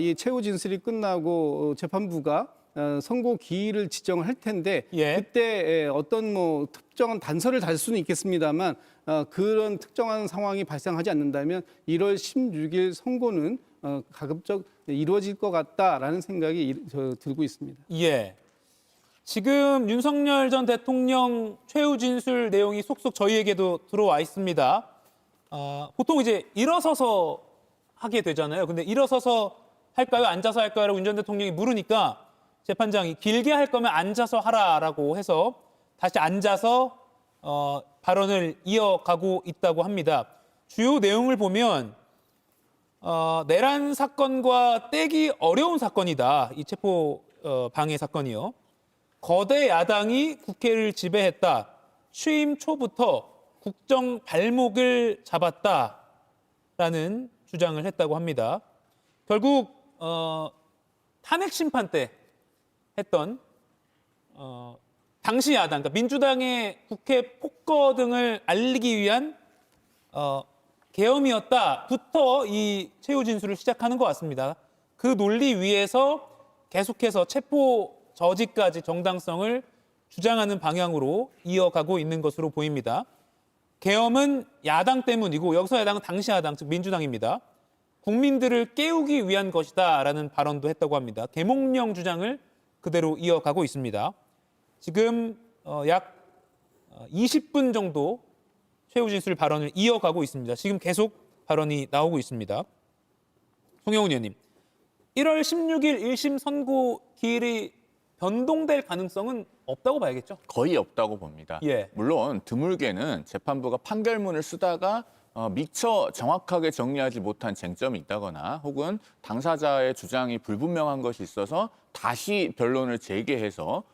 이 최후 진술이 끝나고 재판부가 선고 기일을 지정을 할 텐데 예. 그때 어떤 특정한 단서를 달 수는 있겠습니다만 그런 특정한 상황이 발생하지 않는다면 1월 16일 선고는 가급적 이루어질 것 같다라는 생각이 들고 있습니다. 예. 지금 윤석열 전 대통령 최후 진술 내용이 속속 저희에게도 들어와 있습니다. 보통 이제 일어서서 하게 되잖아요. 근데 일어서서 할까요? 앉아서 할까요? 라고 윤 전 대통령이 물으니까 재판장이 길게 할 거면 앉아서 하라라고 해서 다시 앉아서 발언을 이어가고 있다고 합니다. 주요 내용을 보면 내란 사건과 떼기 어려운 사건이다. 이 체포 방해 사건이요. 거대 야당이 국회를 지배했다. 취임 초부터 국정 발목을 잡았다라는 주장을 했다고 합니다. 결국 탄핵 심판 때 했던 당시 야당, 그러니까 민주당의 국회 폭거 등을 알리기 위한 계엄이었다부터 이 최후 진술을 시작하는 것 같습니다. 그 논리 위에서 계속해서 체포 저지까지 정당성을 주장하는 방향으로 이어가고 있는 것으로 보입니다. 계엄은 야당 때문이고 여기서 야당은 당시 야당, 즉 민주당입니다. 국민들을 깨우기 위한 것이다라는 발언도 했다고 합니다. 계몽령 주장을 그대로 이어가고 있습니다. 지금 약 20분 정도 최후 진술 발언을 이어가고 있습니다. 지금 계속 발언이 나오고 있습니다. 송영훈 의원님, 1월 16일 1심 선고 기일이 변동될 가능성은 없다고 봐야겠죠? 거의 없다고 봅니다. 예. 물론 드물게는 재판부가 판결문을 쓰다가 미처 정확하게 정리하지 못한 쟁점이 있다거나 혹은 당사자의 주장이 불분명한 것이 있어서 다시 변론을 재개해서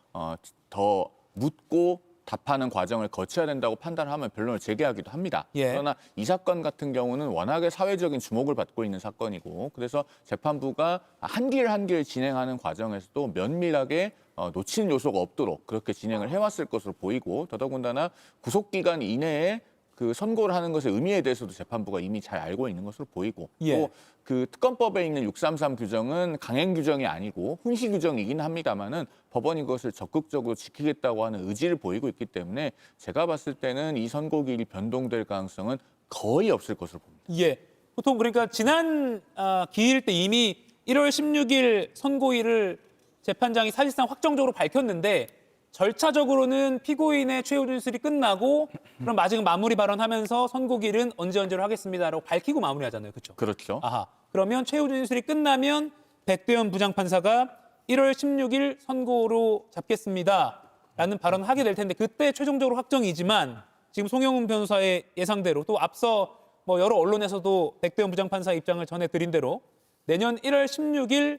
더 묻고 답하는 과정을 거쳐야 된다고 판단하면 변론을 재개하기도 합니다. 예. 그러나 이 사건 같은 경우는 워낙에 사회적인 주목을 받고 있는 사건이고 그래서 재판부가 한 길 한 길 진행하는 과정에서도 면밀하게 놓치는 요소가 없도록 그렇게 진행을 해왔을 것으로 보이고 더더군다나 구속기간 이내에 그 선고를 하는 것의 의미에 대해서도 재판부가 이미 잘 알고 있는 것으로 보이고 예. 또 그 특검법에 있는 633 규정은 강행 규정이 아니고 훈시 규정이긴 합니다만은 법원이 그것을 적극적으로 지키겠다고 하는 의지를 보이고 있기 때문에 제가 봤을 때는 이 선고기일이 변동될 가능성은 거의 없을 것으로 봅니다. 예. 보통 그러니까 지난 기일 때 이미 1월 16일 선고일을 재판장이 사실상 확정적으로 밝혔는데 절차적으로는 피고인의 최후 진술이 끝나고 그럼 마지막 마무리 발언하면서 선고기일은 언제로 하겠습니다라고 밝히고 마무리하잖아요. 그렇죠? 그렇죠. 아하. 그러면 최후 진술이 끝나면 백대현 부장판사가 1월 16일 선고로 잡겠습니다라는 발언을 하게 될 텐데 그때 최종적으로 확정이지만 지금 송영훈 변호사의 예상대로 또 앞서 여러 언론에서도 백대현 부장판사 입장을 전해드린 대로 내년 1월 16일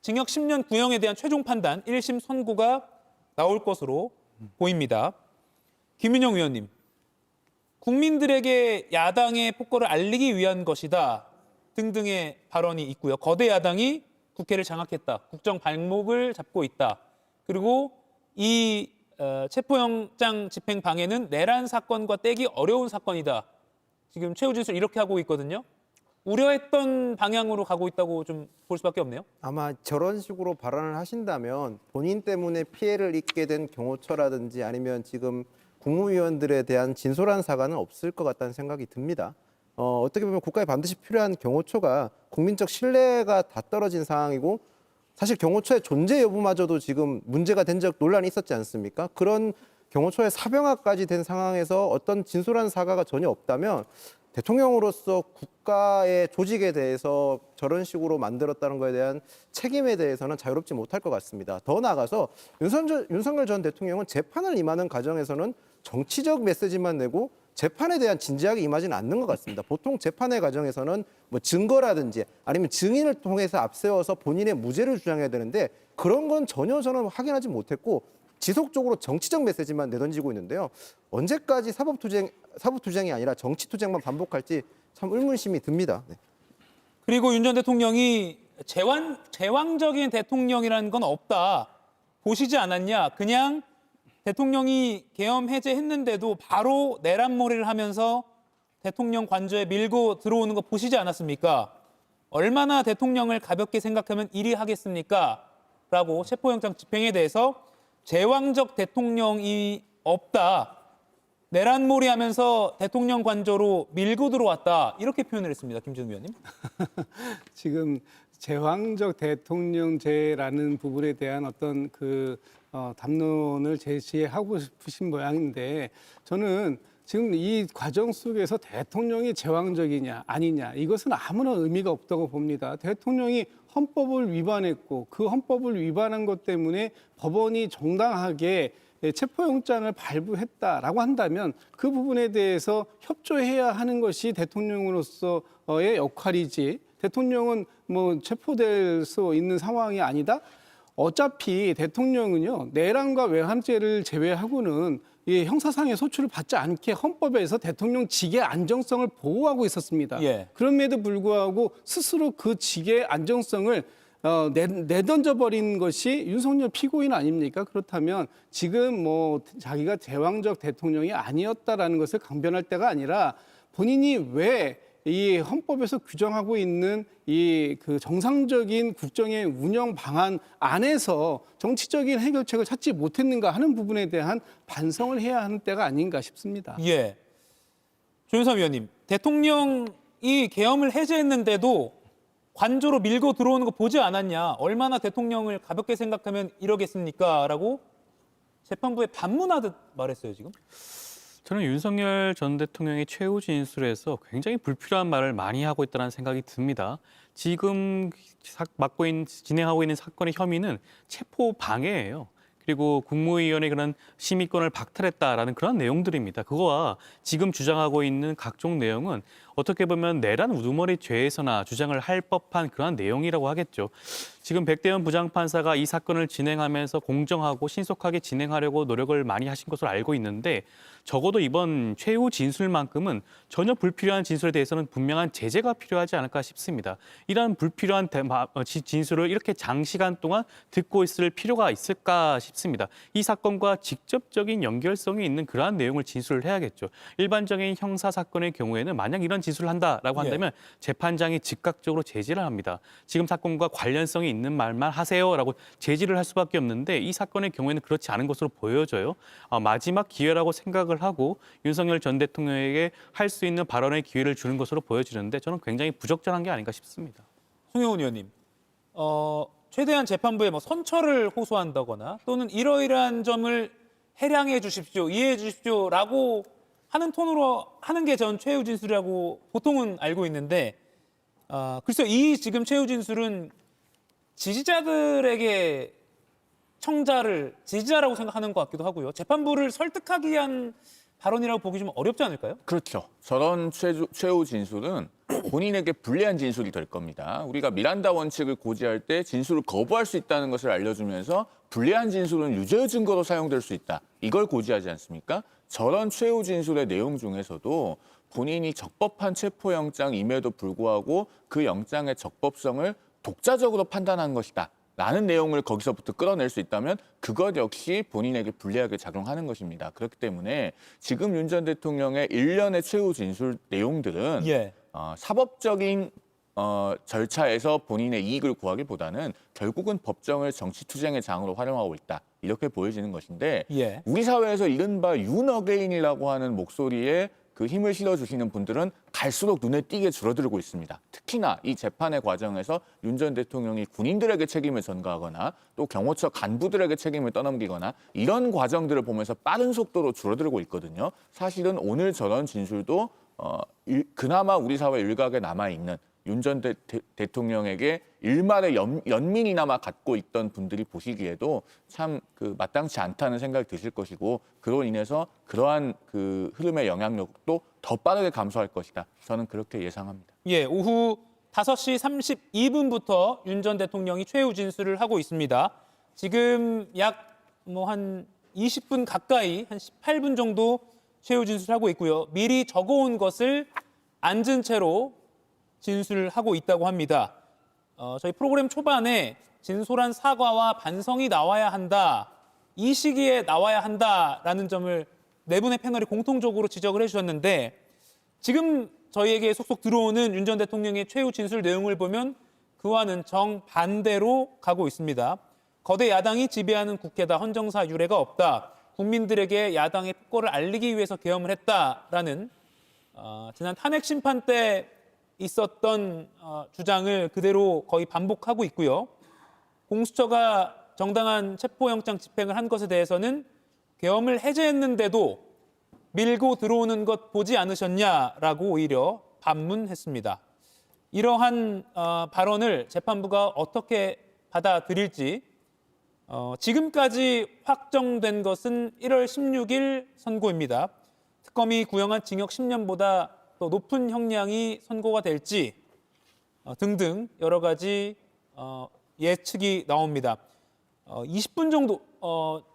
징역 10년 구형에 대한 최종 판단 1심 선고가 나올 것으로 보입니다. 김윤영 의원님, 국민들에게 야당의 폭거를 알리기 위한 것이다 등등의 발언이 있고요. 거대 야당이 국회를 장악했다. 국정 발목을 잡고 있다. 그리고 이 체포영장 집행 방해는 내란 사건과 떼기 어려운 사건이다. 지금 최후 진술 이렇게 하고 있거든요. 우려했던 방향으로 가고 있다고 좀 볼 수밖에 없네요. 아마 저런 식으로 발언을 하신다면 본인 때문에 피해를 입게 된 경호처라든지 아니면 지금 국무위원들에 대한 진솔한 사과는 없을 것 같다는 생각이 듭니다. 어떻게 보면 국가에 반드시 필요한 경호처가 국민적 신뢰가 다 떨어진 상황이고 사실 경호처의 존재 여부마저도 지금 문제가 된 적 논란이 있었지 않습니까? 그런 경호처의 사병화까지 된 상황에서 어떤 진솔한 사과가 전혀 없다면 대통령으로서 국가의 조직에 대해서 저런 식으로 만들었다는 것에 대한 책임에 대해서는 자유롭지 못할 것 같습니다. 더 나아가서 윤석열 전 대통령은 재판을 임하는 과정에서는 정치적 메시지만 내고 재판에 대한 진지하게 임하지는 않는 것 같습니다. 보통 재판의 과정에서는 뭐 증거라든지 아니면 증인을 통해서 앞세워서 본인의 무죄를 주장해야 되는데 그런 건 전혀 저는 확인하지 못했고 지속적으로 정치적 메시지만 내던지고 있는데요. 언제까지 사법투쟁이 아니라 정치투쟁만 반복할지 참 의문심이 듭니다. 네. 그리고 윤 전 대통령이 제왕적인 대통령이라는 건 없다. 보시지 않았냐? 그냥 대통령이 계엄 해제했는데도 바로 내란몰이를 하면서 대통령 관저에 밀고 들어오는 거 보시지 않았습니까? 얼마나 대통령을 가볍게 생각하면 이리 하겠습니까? 라고 체포영장 집행에 대해서 제왕적 대통령이 없다. 내란몰이 하면서 대통령 관저로 밀고 들어왔다. 이렇게 표현을 했습니다. 김진우 위원님. 지금 제왕적 대통령제라는 부분에 대한 어떤 담론을 제시하고 싶으신 모양인데 저는 지금 이 과정 속에서 대통령이 제왕적이냐 아니냐 이것은 아무런 의미가 없다고 봅니다. 대통령이 헌법을 위반했고 그 헌법을 위반한 것 때문에 법원이 정당하게 체포영장을 발부했다라고 한다면 그 부분에 대해서 협조해야 하는 것이 대통령으로서의 역할이지 대통령은 뭐 체포될 수 있는 상황이 아니다. 어차피 대통령은요 내란과 외환죄를 제외하고는 이 형사상의 소출을 받지 않게 헌법에서 대통령 직의 안정성을 보호하고 있었습니다. 예. 그럼에도 불구하고 스스로 그 직의 안정성을 내던져 버린 것이 윤석열 피고인 아닙니까? 그렇다면 지금 뭐 자기가 제왕적 대통령이 아니었다라는 것을 강변할 때가 아니라 본인이 왜 이 헌법에서 규정하고 있는 그 정상적인 국정의 운영 방안 안에서 정치적인 해결책을 찾지 못했는가 하는 부분에 대한 반성을 해야 하는 때가 아닌가 싶습니다. 예. 조윤선 위원님, 대통령이 계엄을 해제했는데도 관저로 밀고 들어오는 거 보지 않았냐? 얼마나 대통령을 가볍게 생각하면 이러겠습니까? 라고 재판부에 반문하듯 말했어요, 지금. 저는 윤석열 전 대통령의 최후 진술에서 굉장히 불필요한 말을 많이 하고 있다는 생각이 듭니다. 지금 진행하고 있는 사건의 혐의는 체포 방해예요. 그리고 국무위원의 그런 심의권을 박탈했다라는 그런 내용들입니다. 그거와 지금 주장하고 있는 각종 내용은 어떻게 보면 내란 우두머리 죄에서나 주장을 할 법한 그런 내용이라고 하겠죠. 지금 백대현 부장판사가 이 사건을 진행하면서 공정하고 신속하게 진행하려고 노력을 많이 하신 것으로 알고 있는데 적어도 이번 최후 진술만큼은 전혀 불필요한 진술에 대해서는 분명한 제재가 필요하지 않을까 싶습니다. 이런 불필요한 진술을 이렇게 장시간 동안 듣고 있을 필요가 있을까 싶습니다. 이 사건과 직접적인 연결성이 있는 그러한 내용을 진술을 해야겠죠. 일반적인 형사 사건의 경우에는 만약 이런 진술을 한다라고 한다면 재판장이 즉각적으로 제지를 합니다. 지금 사건과 관련성이 있는 말만 하세요라고 제지를 할 수밖에 없는데 이 사건의 경우에는 그렇지 않은 것으로 보여져요. 마지막 기회라고 생각을 하고 윤석열 전 대통령에게 할 수 있는 발언의 기회를 주는 것으로 보여지는데 저는 굉장히 부적절한 게 아닌가 싶습니다. 송영훈 의원님, 최대한 재판부에 뭐 선처를 호소한다거나 또는 이러이러한 점을 해량해 주십시오, 이해해 주십시오라고 하는 톤으로 하는 게 전 최후 진술이라고 보통은 알고 있는데 글쎄요, 이 지금 최후 진술은 지지자들에게 지지자라고 생각하는 것 같기도 하고요. 재판부를 설득하기 위한 발언이라고 보기 좀 어렵지 않을까요? 그렇죠. 저런 최후 진술은 본인에게 불리한 진술이 될 겁니다. 우리가 미란다 원칙을 고지할 때 진술을 거부할 수 있다는 것을 알려주면서 불리한 진술은 유죄 증거로 사용될 수 있다. 이걸 고지하지 않습니까? 저런 최후 진술의 내용 중에서도 본인이 적법한 체포영장임에도 불구하고 그 영장의 적법성을 독자적으로 판단한 것이다. 라는 내용을 거기서부터 끌어낼 수 있다면 그것 역시 본인에게 불리하게 작용하는 것입니다. 그렇기 때문에 지금 윤 전 대통령의 일련의 최후 진술 내용들은 사법적인 절차에서 본인의 이익을 구하기보다는 결국은 법정을 정치투쟁의 장으로 활용하고 있다. 이렇게 보여지는 것인데 예. 우리 사회에서 이른바 윤어게인이라고 하는 목소리에 그 힘을 실어주시는 분들은 갈수록 눈에 띄게 줄어들고 있습니다. 특히나 이 재판의 과정에서 윤 전 대통령이 군인들에게 책임을 전가하거나 또 경호처 간부들에게 책임을 떠넘기거나 이런 과정들을 보면서 빠른 속도로 줄어들고 있거든요. 사실은 오늘 저런 진술도 그나마 우리 사회 일각에 남아있는 윤 전 대통령에게 일말의 연민이나마 갖고 있던 분들이 보시기에도 참 그 마땅치 않다는 생각이 드실 것이고 그로 인해서 그러한 그 흐름의 영향력도 더 빠르게 감소할 것이다. 저는 그렇게 예상합니다. 예, 오후 5시 32분부터 윤 전 대통령이 최후 진술을 하고 있습니다. 지금 약 한 20분 가까이 한 18분 정도 최후 진술하고 있고요. 미리 적어온 것을 앉은 채로 진술을 하고 있다고 합니다. 저희 프로그램 초반에 진솔한 사과와 반성이 나와야 한다. 이 시기에 나와야 한다라는 점을 네 분의 패널이 공통적으로 지적을 해주셨는데 지금 저희에게 속속 들어오는 윤 전 대통령의 최후 진술 내용을 보면 그와는 정반대로 가고 있습니다. 거대 야당이 지배하는 국회다. 헌정사 유례가 없다. 국민들에게 야당의 폭거를 알리기 위해서 계엄을 했다라는 지난 탄핵 심판 때 있었던 주장을 그대로 거의 반복하고 있고요. 공수처가 정당한 체포영장 집행을 한 것에 대해서는 계엄을 해제했는데도 밀고 들어오는 것 보지 않으셨냐라고 오히려 반문했습니다. 이러한 발언을 재판부가 어떻게 받아들일지 지금까지 확정된 것은 1월 16일 선고입니다. 특검이 구형한 징역 10년보다 또 높은 형량이 선고가 될지 등등 여러 가지 예측이 나옵니다. 20분 정도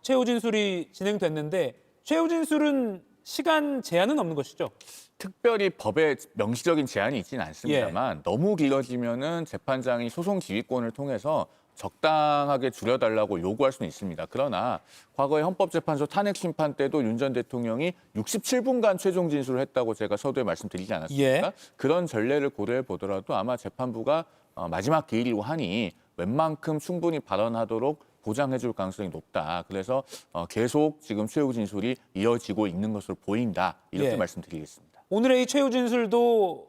최후 진술이 진행됐는데 최후 진술은 시간 제한은 없는 것이죠? 특별히 법에 명시적인 제한이 있지는 않습니다만 너무 길어지면은 재판장이 소송 지휘권을 통해서 적당하게 줄여달라고 요구할 수는 있습니다. 그러나 과거에 헌법재판소 탄핵 심판 때도 윤 전 대통령이 67분간 최종 진술을 했다고 제가 서두에 말씀드리지 않았습니까? 예. 그런 전례를 고려해 보더라도 아마 재판부가 마지막 기일이고 하니 웬만큼 충분히 발언하도록 보장해 줄 가능성이 높다. 그래서 계속 지금 최후 진술이 이어지고 있는 것으로 보인다. 이렇게 예. 말씀드리겠습니다. 오늘의 이 최후 진술도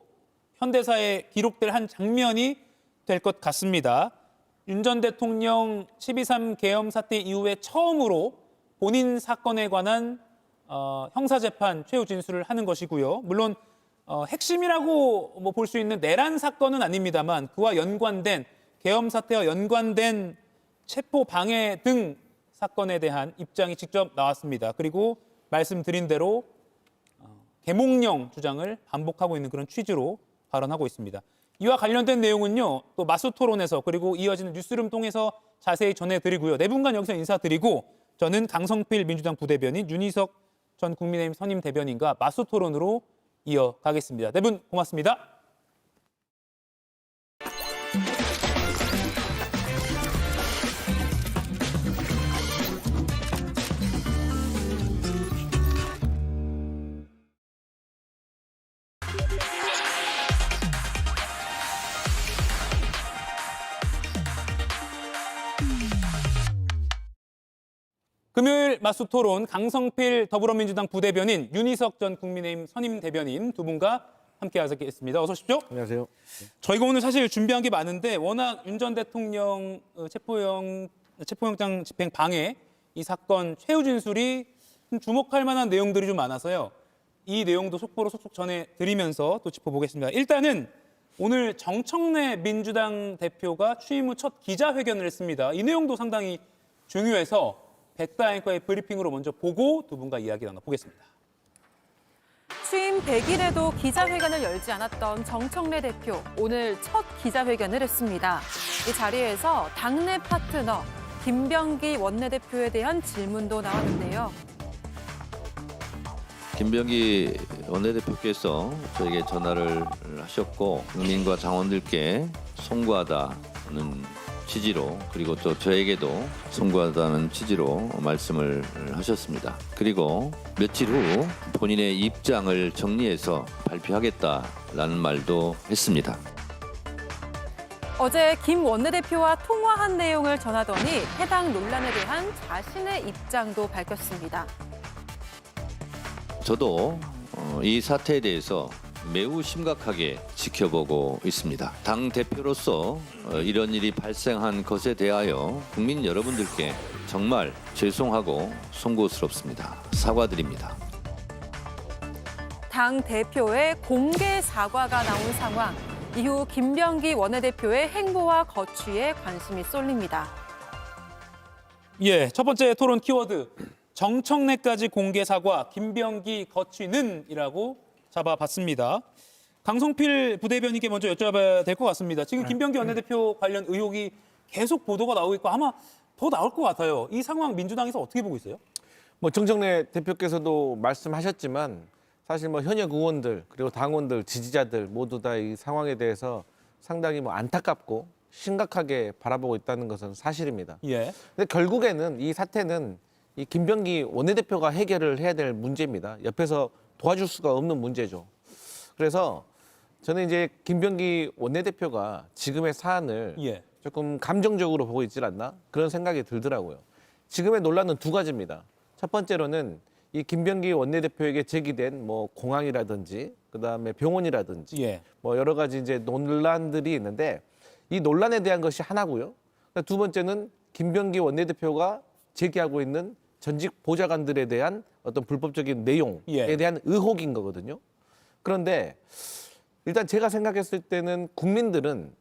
현대사에 기록될 한 장면이 될 것 같습니다. 윤 전 대통령 12.3 계엄 사태 이후에 처음으로 본인 사건에 관한 형사재판 최후 진술을 하는 것이고요. 물론 핵심이라고 볼 수 있는 내란 사건은 아닙니다만 그와 연관된 계엄 사태와 연관된 체포 방해 등 사건에 대한 입장이 직접 나왔습니다. 그리고 말씀드린 대로 계몽령 주장을 반복하고 있는 그런 취지로 발언하고 있습니다. 이와 관련된 내용은요, 또 마수 토론에서 그리고 이어지는 뉴스룸 통해서 자세히 전해드리고요. 네 분간 여기서 인사드리고 저는 강성필 민주당 부대변인, 윤희석 전 국민의힘 선임 대변인과 마수 토론으로 이어가겠습니다. 네 분 고맙습니다. 금요일 마수 토론 강성필 더불어민주당 부대변인, 윤희석 전 국민의힘 선임 대변인 두 분과 함께 하겠습니다. 어서 오십시오. 안녕하세요. 저희가 오늘 사실 준비한 게 많은데 워낙 윤 전 대통령 체포영장 집행 방해 이 사건 최후 진술이 주목할 만한 내용들이 좀 많아서요. 이 내용도 속보로 속속 전해드리면서 또 짚어보겠습니다. 일단은 오늘 정청래 민주당 대표가 취임 후 첫 기자회견을 했습니다. 이 내용도 상당히 중요해서 백다 앵커의 브리핑으로 먼저 보고 두 분과 이야기 나눠보겠습니다. 취임 100일에도 기자회견을 열지 않았던 정청래 대표, 오늘 첫 기자회견을 했습니다. 이 자리에서 당내 파트너 김병기 원내대표에 대한 질문도 나왔는데요. 김병기 원내대표께서 저에게 전화를 하셨고 국민과 당원들께 송구하다는 취지로, 그리고 또 저에게도 송구하다는 취지로 말씀을 하셨습니다. 그리고 며칠 후 본인의 입장을 정리해서 발표하겠다라는 말도 했습니다. 어제 김 원내대표와 통화한 내용을 전하더니 해당 논란에 대한 자신의 입장도 밝혔습니다. 저도 이 사태에 대해서 매우 심각하게 지켜보고 있습니다. 당 대표로서 이런 일이 발생한 것에 대하여 국민 여러분들께 정말 죄송하고 송구스럽습니다. 사과드립니다. 당 대표의 공개 사과가 나온 상황. 이후 김병기 원내대표의 행보와 거취에 관심이 쏠립니다. 예, 첫 번째 토론 키워드 정청래까지 공개 사과, 김병기 거취는이라고 잡아봤습니다. 강성필 부대변인께 먼저 여쭤봐야 될 것 같습니다. 지금 김병기 원내대표 관련 의혹이 계속 보도가 나오고 있고 아마 더 나올 것 같아요. 이 상황 민주당에서 어떻게 보고 있어요? 뭐 정청래 대표께서도 말씀하셨지만 사실 뭐 현역 의원들 그리고 당원들 지지자들 모두 다 이 상황에 대해서 상당히 뭐 안타깝고 심각하게 바라보고 있다는 것은 사실입니다. 예. 근데 결국에는 이 사태는 이 김병기 원내대표가 해결을 해야 될 문제입니다. 옆에서 도와줄 수가 없는 문제죠. 그래서 저는 이제 김병기 원내대표가 지금의 사안을 예. 조금 감정적으로 보고 있질 않나 그런 생각이 들더라고요. 지금의 논란은 두 가지입니다. 첫 번째로는 이 김병기 원내대표에게 제기된 뭐 공항이라든지 그다음에 병원이라든지 예. 뭐 여러 가지 이제 논란들이 있는데 이 논란에 대한 것이 하나고요. 두 번째는 김병기 원내대표가 제기하고 있는 전직 보좌관들에 대한 어떤 불법적인 내용에 예. 대한 의혹인 거거든요. 그런데 일단 제가 생각했을 때는 국민들은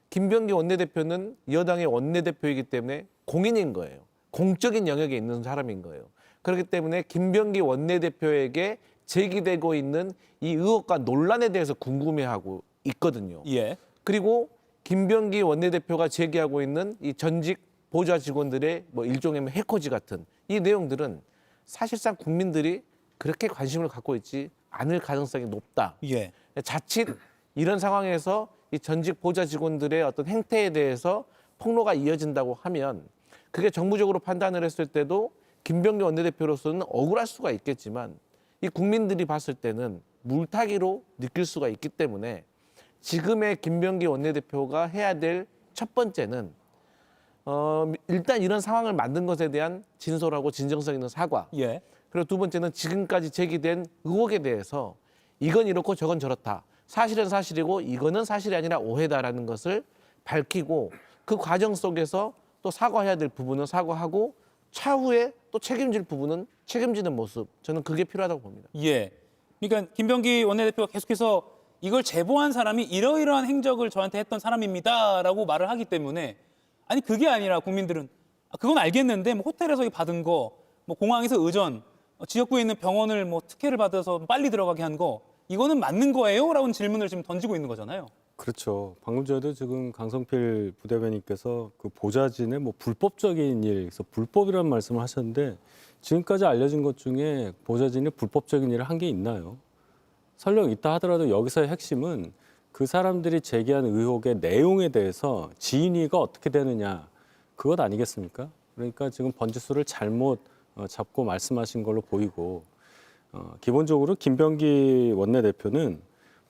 김병기 원내대표는 여당의 원내대표이기 때문에 공인인 거예요. 공적인 영역에 있는 사람인 거예요. 그렇기 때문에 김병기 원내대표에게 제기되고 있는 이 의혹과 논란에 대해서 궁금해하고 있거든요. 예. 그리고 김병기 원내대표가 제기하고 있는 이 전직 보좌 직원들의 뭐 일종의 해코지 같은 이 내용들은 사실상 국민들이 그렇게 관심을 갖고 있지 않을 가능성이 높다. 예. 자칫 이런 상황에서 이 전직 보좌 직원들의 어떤 행태에 대해서 폭로가 이어진다고 하면 그게 정부적으로 판단을 했을 때도 김병기 원내대표로서는 억울할 수가 있겠지만 이 국민들이 봤을 때는 물타기로 느낄 수가 있기 때문에 지금의 김병기 원내대표가 해야 될 첫 번째는 일단 이런 상황을 만든 것에 대한 진솔하고 진정성 있는 사과. 예. 그리고 두 번째는 지금까지 제기된 의혹에 대해서 이건 이렇고 저건 저렇다. 사실은 사실이고 이거는 사실이 아니라 오해다라는 것을 밝히고 그 과정 속에서 또 사과해야 될 부분은 사과하고 차후에 또 책임질 부분은 책임지는 모습. 저는 그게 필요하다고 봅니다. 예. 그러니까 김병기 원내대표가 계속해서 이걸 제보한 사람이 이러이러한 행적을 저한테 했던 사람입니다라고 말을 하기 때문에 아니 그게 아니라 국민들은 그건 알겠는데 뭐 호텔에서 받은 거, 뭐 공항에서 의전, 지역구에 있는 병원을 뭐 특혜를 받아서 빨리 들어가게 한 거 이거는 맞는 거예요? 라는 질문을 지금 던지고 있는 거잖아요. 그렇죠. 방금 전에도 지금 강성필 부대변인께서 그 보좌진의 뭐 불법적인 일, 그래서 불법이라는 말씀을 하셨는데 지금까지 알려진 것 중에 보좌진이 불법적인 일을 한 게 있나요? 설령 있다 하더라도 여기서의 핵심은 그 사람들이 제기한 의혹의 내용에 대해서 지인이가 어떻게 되느냐 그것 아니겠습니까? 그러니까 지금 번지수를 잘못 잡고 말씀하신 걸로 보이고 기본적으로 김병기 원내대표는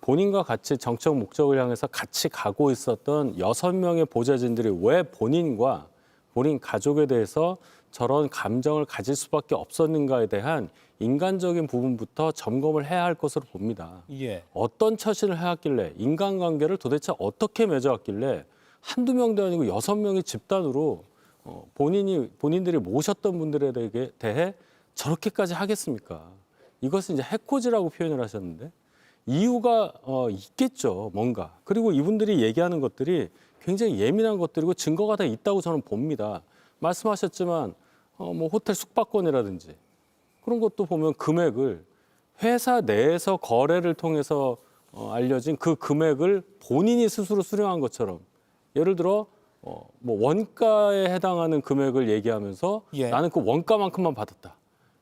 본인과 같이 정책 목적을 향해서 같이 가고 있었던 6명의 보좌진들이 왜 본인과 본인 가족에 대해서 저런 감정을 가질 수밖에 없었는가에 대한 인간적인 부분부터 점검을 해야 할 것으로 봅니다. 예. 어떤 처신을 해왔길래 인간관계를 도대체 어떻게 맺어왔길래 한두 명도 아니고 6명의 집단으로 본인들이 모셨던 분들에 대해 저렇게까지 하겠습니까? 이것은 이제 해코지라고 표현을 하셨는데 이유가 있겠죠, 뭔가. 그리고 이분들이 얘기하는 것들이 굉장히 예민한 것들이고 증거가 다 있다고 저는 봅니다. 말씀하셨지만 뭐 호텔 숙박권이라든지 그런 것도 보면 금액을 회사 내에서 거래를 통해서 알려진 그 금액을 본인이 스스로 수령한 것처럼 예를 들어 뭐 원가에 해당하는 금액을 얘기하면서 예. 나는 그 원가만큼만 받았다.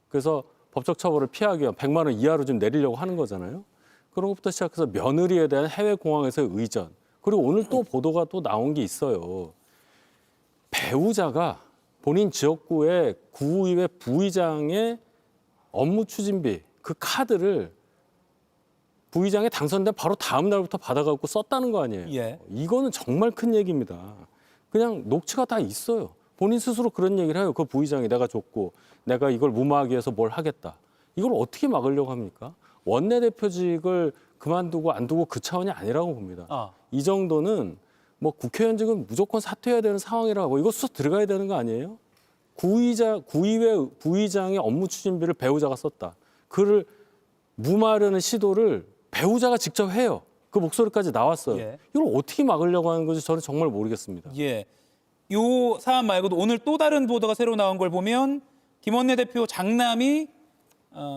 그래서 법적 처벌을 피하기 위한 100만 원 이하로 좀 내리려고 하는 거잖아요. 그런 것부터 시작해서 며느리에 대한 해외 공항에서의 의전. 그리고 오늘 또 보도가 또 나온 게 있어요. 배우자가 본인 지역구의 구의회 부의장의 업무 추진비 그 카드를 부의장에 당선된 바로 다음 날부터 받아갖고 썼다는 거 아니에요. 예. 이거는 정말 큰 얘기입니다. 그냥 녹취가 다 있어요. 본인 스스로 그런 얘기를 해요. 그 부의장이 내가 줬고 내가 이걸 무마하기 위해서 뭘 하겠다. 이걸 어떻게 막으려고 합니까? 원내대표직을 그만두고 안 두고 그 차원이 아니라고 봅니다. 아. 이 정도는 뭐 국회의원직은 무조건 사퇴해야 되는 상황이라고 이거 수사 들어가야 되는 거 아니에요? 구의회 부의장의 업무 추진비를 배우자가 썼다. 그를 무마하려는 시도를 배우자가 직접 해요. 그 목소리까지 나왔어요. 예. 이걸 어떻게 막으려고 하는 건지 저는 정말 모르겠습니다. 예. 요 사안 말고도 오늘 또 다른 보도가 새로 나온 걸 보면 김원내 대표 장남이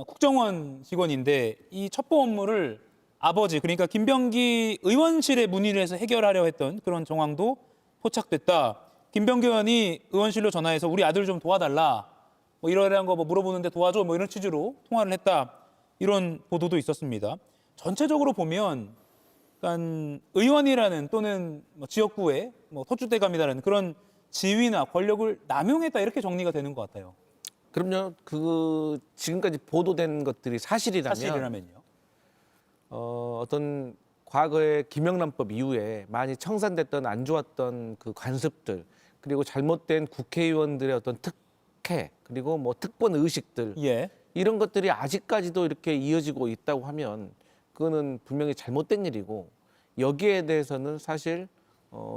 국정원 직원인데 이 첩보 업무를 아버지 그러니까 김병기 의원실에 문의를 해서 해결하려 했던 그런 정황도 포착됐다. 김병기 의원이 의원실로 전화해서 우리 아들 좀 도와달라. 뭐 이러이러한 거 뭐 물어보는데 도와줘. 뭐 이런 취지로 통화를 했다. 이런 보도도 있었습니다. 전체적으로 보면 그러니까 의원이라는 또는 뭐 지역구의 뭐 터줏대감이라는 그런 지위나 권력을 남용했다 이렇게 정리가 되는 것 같아요. 그럼요. 그 지금까지 보도된 것들이 사실이라면요. 어떤 과거의 김영란법 이후에 많이 청산됐던 안 좋았던 그 관습들 그리고 잘못된 국회의원들의 어떤 특혜 그리고 뭐 특권 의식들 예. 이런 것들이 아직까지도 이렇게 이어지고 있다고 하면 그거는 분명히 잘못된 일이고 여기에 대해서는 사실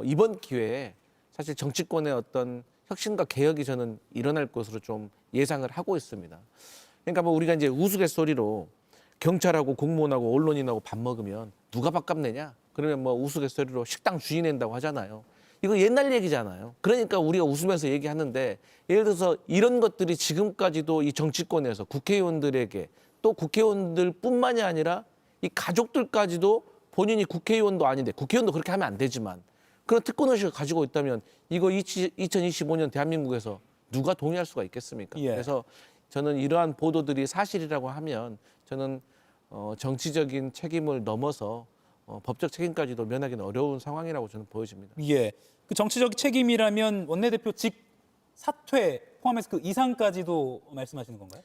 이번 기회에 사실 정치권의 어떤 혁신과 개혁이 저는 일어날 것으로 좀 예상을 하고 있습니다. 그러니까 뭐 우리가 이제 우스갯소리로 경찰하고 공무원하고 언론인하고 밥 먹으면 누가 밥값 내냐? 그러면 뭐 우스갯소리로 식당 주인 낸다고 하잖아요. 이거 옛날 얘기잖아요. 그러니까 우리가 웃으면서 얘기하는데 예를 들어서 이런 것들이 지금까지도 이 정치권에서 국회의원들에게 또 국회의원들뿐만이 아니라 이 가족들까지도 본인이 국회의원도 아닌데 국회의원도 그렇게 하면 안 되지만 그런 특권의식을 가지고 있다면 이거 2025년 대한민국에서 누가 동의할 수가 있겠습니까? 예. 그래서 저는 이러한 보도들이 사실이라고 하면 저는 정치적인 책임을 넘어서 법적 책임까지도 면하기는 어려운 상황이라고 저는 보여집니다. 예. 그 정치적 책임이라면 원내대표 직 사퇴 포함해서 그 이상까지도 말씀하시는 건가요?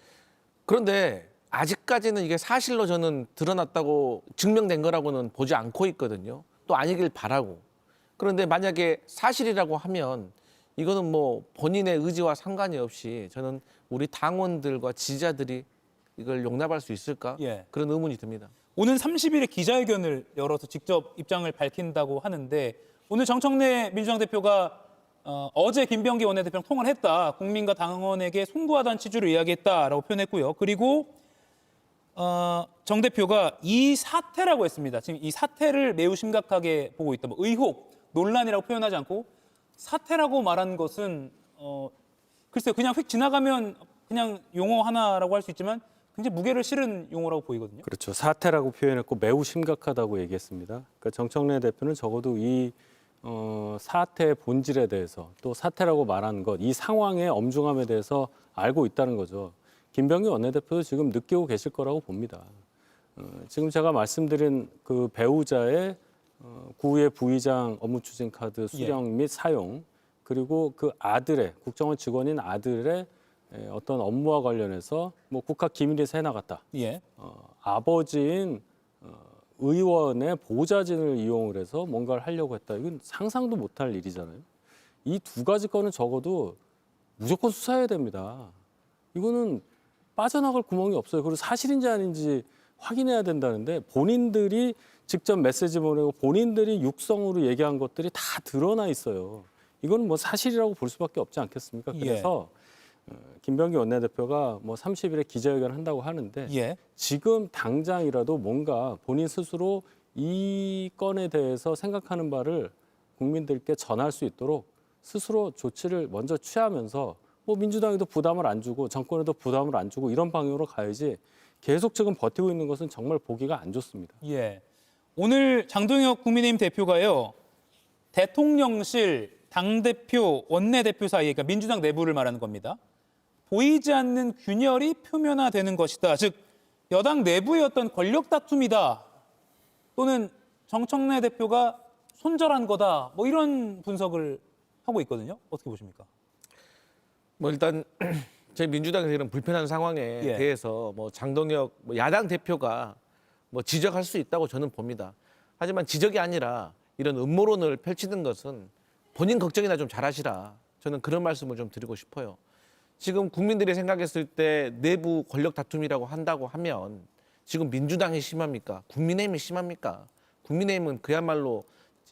그런데 아직까지는 이게 사실로 저는 드러났다고 증명된 거라고는 보지 않고 있거든요. 또 아니길 바라고. 그런데 만약에 사실이라고 하면 이거는 뭐 본인의 의지와 상관이 없이 저는 우리 당원들과 지지자들이 이걸 용납할 수 있을까? 예. 그런 의문이 듭니다. 오는 30일에 기자회견을 열어서 직접 입장을 밝힌다고 하는데 오늘 정청래 민주당 대표가 어제 김병기 원내대표랑 통화를 했다. 국민과 당원에게 송구하다는 취지로 이야기했다라고 표현했고요. 그리고 정 대표가 이 사태라고 했습니다. 지금 이 사태를 매우 심각하게 보고 있다. 뭐 의혹, 논란이라고 표현하지 않고 사태라고 말한 것은 글쎄요. 그냥 휙 지나가면 그냥 용어 하나라고 할 수 있지만 굉장히 무게를 실은 용어라고 보이거든요. 그렇죠. 사태라고 표현했고 매우 심각하다고 얘기했습니다. 그러니까 정청래 대표는 적어도 이 사태의 본질에 대해서 또 사태라고 말하는 것, 이 상황의 엄중함에 대해서 알고 있다는 거죠. 김병기 원내대표도 지금 느끼고 계실 거라고 봅니다. 지금 제가 말씀드린 그 배우자의 구의 부의장 업무추진 카드 수령 및 사용 그리고 그 아들의 국정원 직원인 아들의 어떤 업무와 관련해서 뭐 국가 기밀에서 해나갔다. 예. 아버지인 의원의 보좌진을 이용을 해서 뭔가를 하려고 했다. 이건 상상도 못할 일이잖아요. 이 두 가지 건은 적어도 무조건 수사해야 됩니다. 이거는 빠져나갈 구멍이 없어요. 그리고 사실인지 아닌지 확인해야 된다는데 본인들이 직접 메시지 보내고 본인들이 육성으로 얘기한 것들이 다 드러나 있어요. 이건 뭐 사실이라고 볼 수밖에 없지 않겠습니까? 그래서 김병기 원내대표가 뭐 30일에 기자회견을 한다고 하는데 예. 지금 당장이라도 뭔가 본인 스스로 이 건에 대해서 생각하는 바를 국민들께 전할 수 있도록 스스로 조치를 먼저 취하면서 뭐 민주당에도 부담을 안 주고 정권에도 부담을 안 주고 이런 방향으로 가야지 계속 지금 버티고 있는 것은 정말 보기가 안 좋습니다. 예. 오늘 장동혁 국민의힘 대표가요. 대통령실, 당대표, 원내대표 사이에 그러니까 민주당 내부를 말하는 겁니다. 보이지 않는 균열이 표면화되는 것이다. 즉 여당 내부의 어떤 권력 다툼이다. 또는 정청래 대표가 손절한 거다. 뭐 이런 분석을 하고 있거든요. 어떻게 보십니까? 뭐 일단 저희 민주당에서 이런 불편한 상황에 예. 대해서 뭐 장동혁 야당 대표가 뭐 지적할 수 있다고 저는 봅니다. 하지만 지적이 아니라 이런 음모론을 펼치는 것은 본인 걱정이나 좀 잘하시라. 저는 그런 말씀을 좀 드리고 싶어요. 지금 국민들이 생각했을 때 내부 권력 다툼이라고 한다고 하면 지금 민주당이 심합니까? 국민의힘이 심합니까? 국민의힘은 그야말로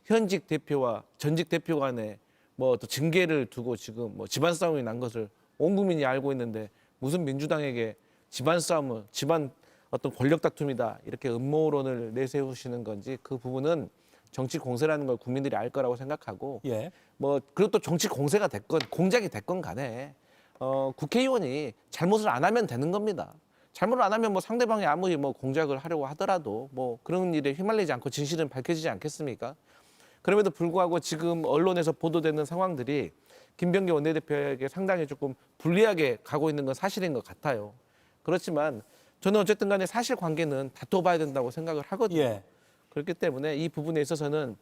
현직 대표와 전직 대표 간에 뭐 또 징계를 두고 지금 뭐 집안 싸움이 난 것을 온 국민이 알고 있는데 무슨 민주당에게 집안 싸움은 집안 어떤 권력 다툼이다 이렇게 음모론을 내세우시는 건지 그 부분은 정치 공세라는 걸 국민들이 알 거라고 생각하고 예. 뭐 그리고 또 정치 공세가 됐건 공작이 됐건 간에 국회의원이 잘못을 안 하면 되는 겁니다. 잘못을 안 하면 뭐 상대방이 아무리 뭐 공작을 하려고 하더라도 뭐 그런 일에 휘말리지 않고 진실은 밝혀지지 않겠습니까? 그럼에도 불구하고 지금 언론에서 보도되는 상황들이 김병기 원내대표에게 상당히 조금 불리하게 가고 있는 건 사실인 것 같아요. 그렇지만 저는 어쨌든 간에 사실관계는 다퉈봐야 된다고 생각을 하거든요. 예. 그렇기 때문에 이 부분에 있어서는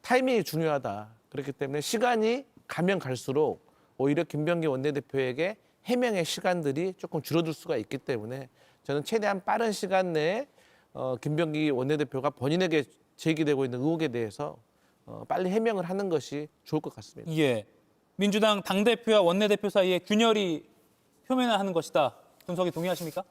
타이밍이 중요하다. 그렇기 때문에 시간이 가면 갈수록 오히려 김병기 원내대표에게 해명의 시간들이 조금 줄어들 수가 있기 때문에 저는 최대한 빠른 시간 내에 김병기 원내대표가 본인에게 제기되고 있는 의혹에 대해서 빨리 해명을 하는 것이 좋을 것 같습니다. 예. 민주당 당대표와 원내대표 사이에 균열이 표면화하는 것이다. 분석에 동의하십니까?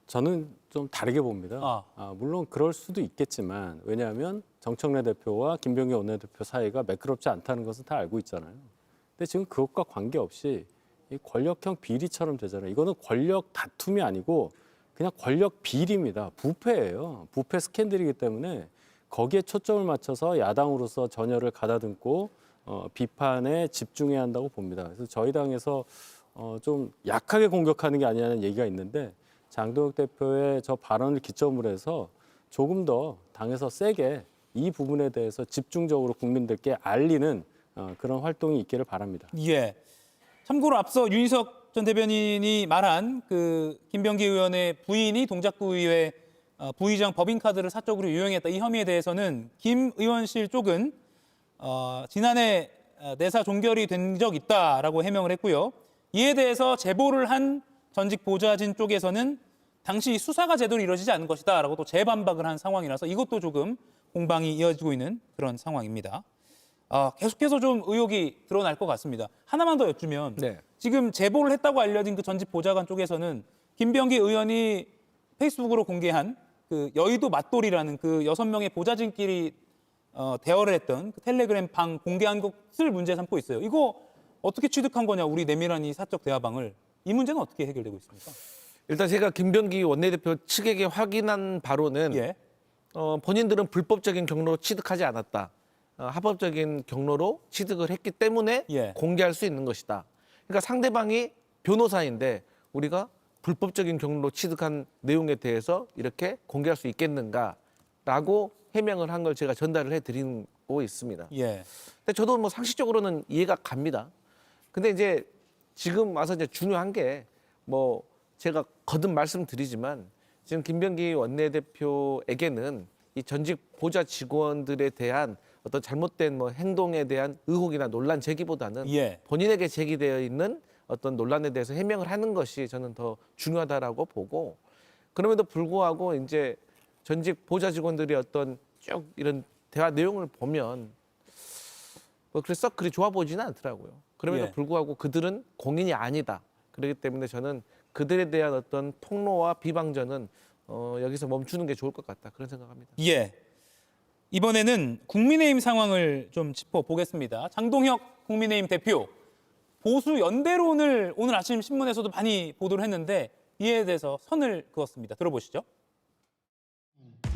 저는 좀 다르게 봅니다. 물론 그럴 수도 있겠지만 왜냐하면 정청래 대표와 김병기 원내대표 사이가 매끄럽지 않다는 것은 다 알고 있잖아요. 근데 지금 그것과 관계없이 이 권력형 비리처럼 되잖아요. 이거는 권력 다툼이 아니고 그냥 권력 비리입니다. 부패예요. 부패 스캔들이기 때문에 거기에 초점을 맞춰서 야당으로서 전열을 가다듬고 비판에 집중해야 한다고 봅니다. 그래서 저희 당에서 좀 약하게 공격하는 게 아니냐는 얘기가 있는데 장동혁 대표의 저 발언을 기점으로 해서 조금 더 당에서 세게 이 부분에 대해서 집중적으로 국민들께 알리는 그런 활동이 있기를 바랍니다. 예. 참고로 앞서 윤희석 전 대변인이 말한 그 김병기 의원의 부인이 동작구의회 부의장 법인카드를 사적으로 유용했다 이 혐의에 대해서는 김 의원실 쪽은 지난해 내사 종결이 된 적 있다라고 해명을 했고요. 이에 대해서 제보를 한 전직 보좌진 쪽에서는 당시 수사가 제대로 이루어지지 않은 것이다라고 또 재반박을 한 상황이라서 이것도 조금 공방이 이어지고 있는 그런 상황입니다. 계속해서 좀 의혹이 드러날 것 같습니다. 하나만 더 여쭈면 네. 지금 제보를 했다고 알려진 그 전직 보좌관 쪽에서는 김병기 의원이 페이스북으로 공개한 그 여의도 맞돌이라는 그 6명의 보좌진끼리 대화를 했던 그 텔레그램 방 공개한 것을 문제 삼고 있어요. 이거 어떻게 취득한 거냐, 우리 내밀한 이 사적 대화방을. 이 문제는 어떻게 해결되고 있습니까? 일단 제가 김병기 원내대표 측에게 확인한 바로는 예. 본인들은 불법적인 경로로 취득하지 않았다. 합법적인 경로로 취득을 했기 때문에 예. 공개할 수 있는 것이다. 그러니까 상대방이 변호사인데 우리가 불법적인 경로로 취득한 내용에 대해서 이렇게 공개할 수 있겠는가라고 해명을 한 걸 제가 전달을 해드리고 있습니다. 예. 근데 저도 뭐 상식적으로는 이해가 갑니다. 근데 이제 지금 와서 이제 중요한 게 뭐 제가 거듭 말씀드리지만 지금 김병기 원내대표에게는 이 전직 보좌 직원들에 대한 어떤 잘못된 뭐 행동에 대한 의혹이나 논란 제기보다는 예. 본인에게 제기되어 있는 어떤 논란에 대해서 해명을 하는 것이 저는 더 중요하다라고 보고, 그럼에도 불구하고 이제 전직 보좌 직원들이 어떤 쭉 이런 대화 내용을 보면 뭐 그래서 그리 좋아 보이지는 않더라고요. 그럼에도 예. 불구하고 그들은 공인이 아니다. 그렇기 때문에 저는 그들에 대한 어떤 폭로와 비방전은 여기서 멈추는 게 좋을 것 같다. 그런 생각합니다. 예. 이번에는 국민의힘 상황을 좀 짚어보겠습니다. 장동혁 국민의힘 대표, 보수 연대론을 오늘 아침 신문에서도 많이 보도를 했는데 이에 대해서 선을 그었습니다. 들어보시죠.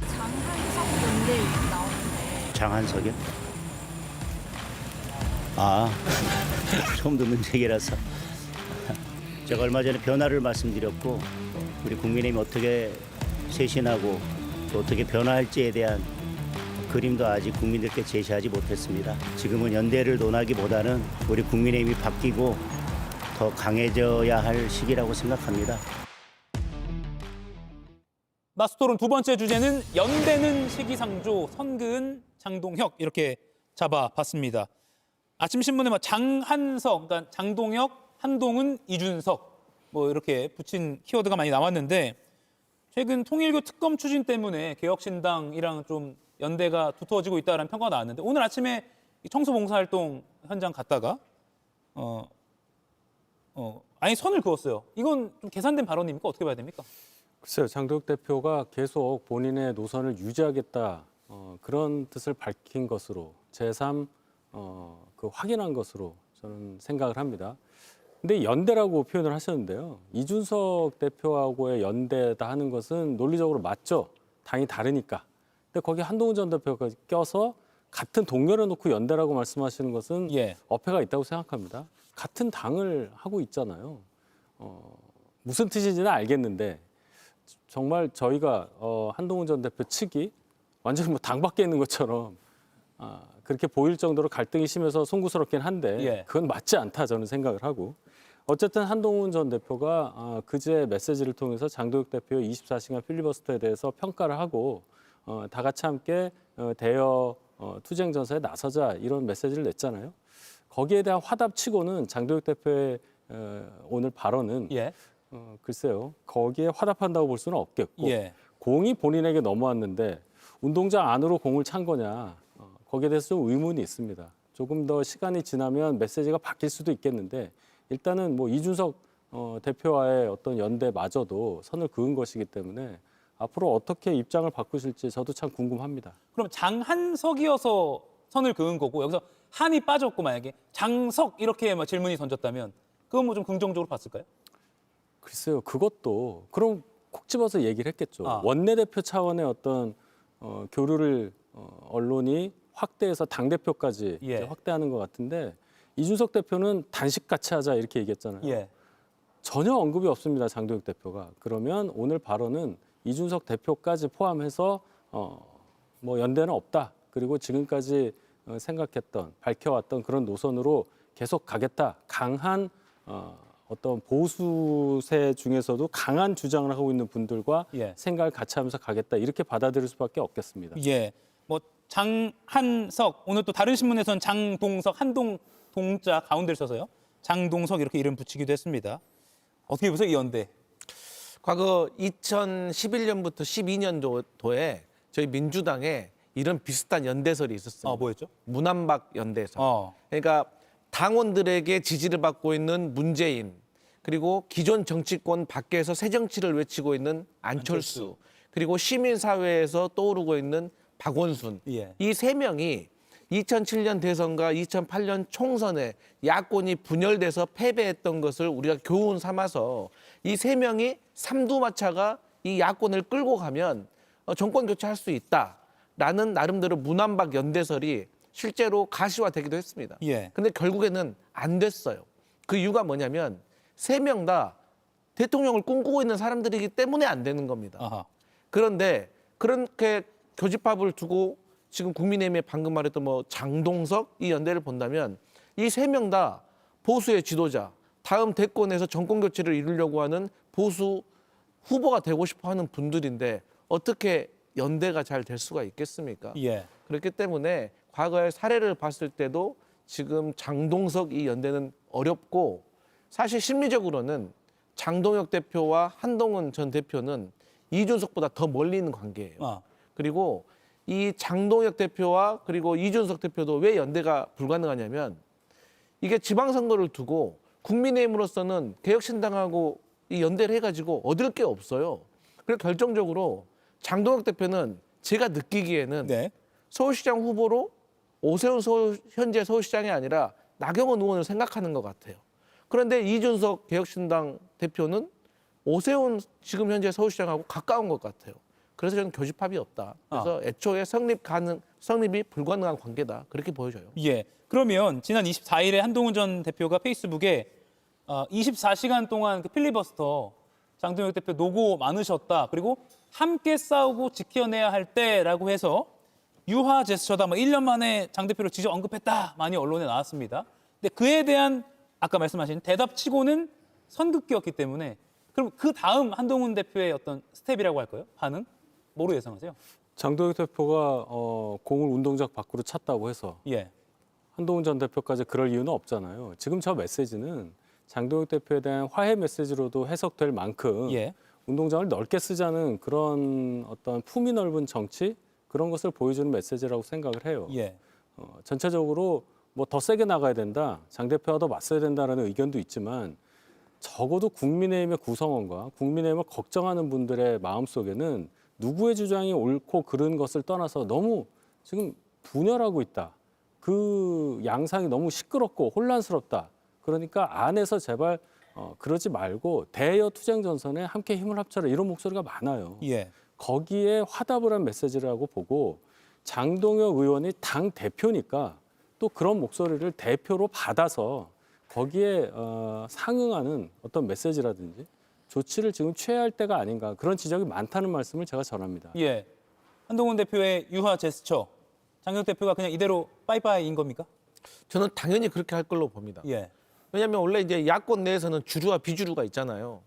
장한석 연대 나오는데. 장한석이요? 처음 듣는 얘기라서 제가 얼마 전에 변화를 말씀드렸고 우리 국민의힘이 어떻게 쇄신하고 또 어떻게 변화할지에 대한 그림도 아직 국민들께 제시하지 못했습니다. 지금은 연대를 논하기보다는 우리 국민의힘이 바뀌고 더 강해져야 할 시기라고 생각합니다. 마스토론 두 번째 주제는 연대는 시기상조, 선그은 장동혁 이렇게 잡아봤습니다. 아침 신문에 장한석, 그러니까 장동혁, 한동훈, 이준석 뭐 이렇게 붙인 키워드가 많이 나왔는데 최근 통일교 특검 추진 때문에 개혁신당이랑 좀 연대가 두터워지고 있다는 평가가 나왔는데 오늘 아침에 이 청소봉사활동 현장 갔다가 아예 선을 그었어요. 이건 좀 계산된 발언입니까? 어떻게 봐야 됩니까? 글쎄요, 장도혁 대표가 계속 본인의 노선을 유지하겠다 그런 뜻을 밝힌 것으로 제3 그 확인한 것으로 저는 생각을 합니다. 근데 연대라고 표현을 하셨는데요. 이준석 대표하고의 연대다 하는 것은 논리적으로 맞죠. 당이 다르니까. 근데 거기 한동훈 전 대표가 껴서 같은 동료를 놓고 연대라고 말씀하시는 것은 어폐가 있다고 생각합니다. 같은 당을 하고 있잖아요. 무슨 뜻인지는 알겠는데 정말 저희가 한동훈 전 대표 측이 완전히 뭐 당 밖에 있는 것처럼 그렇게 보일 정도로 갈등이 심해서 송구스럽긴 한데 그건 맞지 않다 저는 생각을 하고 어쨌든 한동훈 전 대표가 그제 메시지를 통해서 장도혁 대표의 24시간 필리버스터에 대해서 평가를 하고 다 같이 함께 대여 투쟁 전선에 나서자 이런 메시지를 냈잖아요. 거기에 대한 화답치고는 장도혁 대표의 오늘 발언은 글쎄요. 거기에 화답한다고 볼 수는 없겠고 공이 본인에게 넘어왔는데 운동장 안으로 공을 찬 거냐 거기에 대해서 좀 의문이 있습니다. 조금 더 시간이 지나면 메시지가 바뀔 수도 있겠는데 일단은 뭐 이준석 대표와의 어떤 연대마저도 선을 그은 것이기 때문에 앞으로 어떻게 입장을 바꾸실지 저도 참 궁금합니다. 그럼 장한석이어서 선을 그은 거고 여기서 한이 빠졌고 만약에 장석 이렇게 뭐 질문이 던졌다면 그건 뭐 좀 긍정적으로 봤을까요? 글쎄요. 그것도 그럼 콕 집어서 얘기를 했겠죠. 원내대표 차원의 어떤 교류를 언론이 확대해서 당대표까지 이제 확대하는 것 같은데 이준석 대표는 단식 같이 하자 이렇게 얘기했잖아요. 전혀 언급이 없습니다. 장도혁 대표가. 그러면 오늘 발언은 이준석 대표까지 포함해서 뭐 연대는 없다. 그리고 지금까지 생각했던 밝혀왔던 그런 노선으로 계속 가겠다. 강한 어떤 보수세 중에서도 강한 주장을 하고 있는 분들과 생각을 같이 하면서 가겠다. 이렇게 받아들일 수밖에 없겠습니다. 뭐 장한석 오늘 또 다른 신문에서는 장동석 한동동자 가운데를 써서요. 장동석 이렇게 이름 붙이기도 했습니다. 어떻게 보세요 이 연대? 과거 2011년부터 12년도에 저희 민주당에 이런 비슷한 연대설이 있었어요. 뭐였죠? 문안박 연대설. 그러니까 당원들에게 지지를 받고 있는 문재인 그리고 기존 정치권 밖에서 새 정치를 외치고 있는 안철수. 그리고 시민사회에서 떠오르고 있는 박원순. 이 세 명이 2007년 대선과 2008년 총선에 야권이 분열돼서 패배했던 것을 우리가 교훈 삼아서 이 세 명이 삼두마차가 이 야권을 끌고 가면 정권 교체할 수 있다라는 나름대로 문안박 연대설이 실제로 가시화되기도 했습니다. 근데 결국에는 안 됐어요. 그 이유가 뭐냐면 세 명 다 대통령을 꿈꾸고 있는 사람들이기 때문에 안 되는 겁니다. 그런데 그렇게 교집합을 두고 지금 국민의힘에 방금 말했던 뭐 장동석 이 연대를 본다면 이 세 명 다 보수의 지도자, 다음 대권에서 정권 교체를 이루려고 하는 보수 후보가 되고 싶어하는 분들인데 어떻게 연대가 잘 될 수가 있겠습니까? 그렇기 때문에 과거의 사례를 봤을 때도 지금 장동석 이 연대는 어렵고 사실 심리적으로는 장동혁 대표와 한동훈 전 대표는 이준석보다 더 멀리 있는 관계예요. 그리고 이 장동혁 대표와 그리고 이준석 대표도 왜 연대가 불가능하냐면 이게 지방선거를 두고 국민의힘으로서는 개혁신당하고 이 연대를 해가지고 얻을 게 없어요. 그래서 결정적으로 장동혁 대표는 제가 느끼기에는 서울시장 후보로 오세훈 현재 서울시장이 아니라 나경원 의원을 생각하는 것 같아요. 그런데 이준석 개혁신당 대표는 오세훈 지금 현재 서울시장하고 가까운 것 같아요. 그래서 저는 교집합이 없다. 그래서 애초에 성립이 불가능한 관계다. 그렇게 보여져요. 그러면 지난 24일에 한동훈 전 대표가 페이스북에 24시간 동안 그 필리버스터 장동혁 대표 노고 많으셨다. 그리고 함께 싸우고 지켜내야 할 때라고 해서 유화 제스처다. 뭐 1년 만에 장 대표를 직접 언급했다. 많이 언론에 나왔습니다. 근데 그에 대한 아까 말씀하신 대답치고는 선긋기였기 때문에 그럼 그 다음 한동훈 대표의 어떤 스텝이라고 할까요? 반응? 뭐로 예상하세요? 장도혁 대표가 공을 운동장 밖으로 찼다고 해서 한동훈 전 대표까지 그럴 이유는 없잖아요. 지금 저 메시지는 장도혁 대표에 대한 화해 메시지로도 해석될 만큼 운동장을 넓게 쓰자는 그런 어떤 품위 넓은 정치 그런 것을 보여주는 메시지라고 생각을 해요. 예. 전체적으로 뭐 더 세게 나가야 된다, 장 대표와 더 맞서야 된다라는 의견도 있지만 적어도 국민의힘의 구성원과 국민의힘을 걱정하는 분들의 마음속에는 누구의 주장이 옳고 그른 것을 떠나서 너무 지금 분열하고 있다. 그 양상이 너무 시끄럽고 혼란스럽다. 그러니까 안에서 제발 그러지 말고 대여 투쟁 전선에 함께 힘을 합쳐라 이런 목소리가 많아요. 예. 거기에 화답을 한 메시지라고 보고 장동혁 의원이 당 대표니까 또 그런 목소리를 대표로 받아서 거기에 상응하는 어떤 메시지라든지 조치를 지금 취해야 할 때가 아닌가 그런 지적이 많다는 말씀을 제가 전합니다. 예. 한동훈 대표의 유화 제스처. 장혁 대표가 그냥 이대로 빠이빠이인 겁니까? 저는 당연히 그렇게 할 걸로 봅니다. 예. 왜냐하면 원래 이제 야권 내에서는 주류와 비주류가 있잖아요.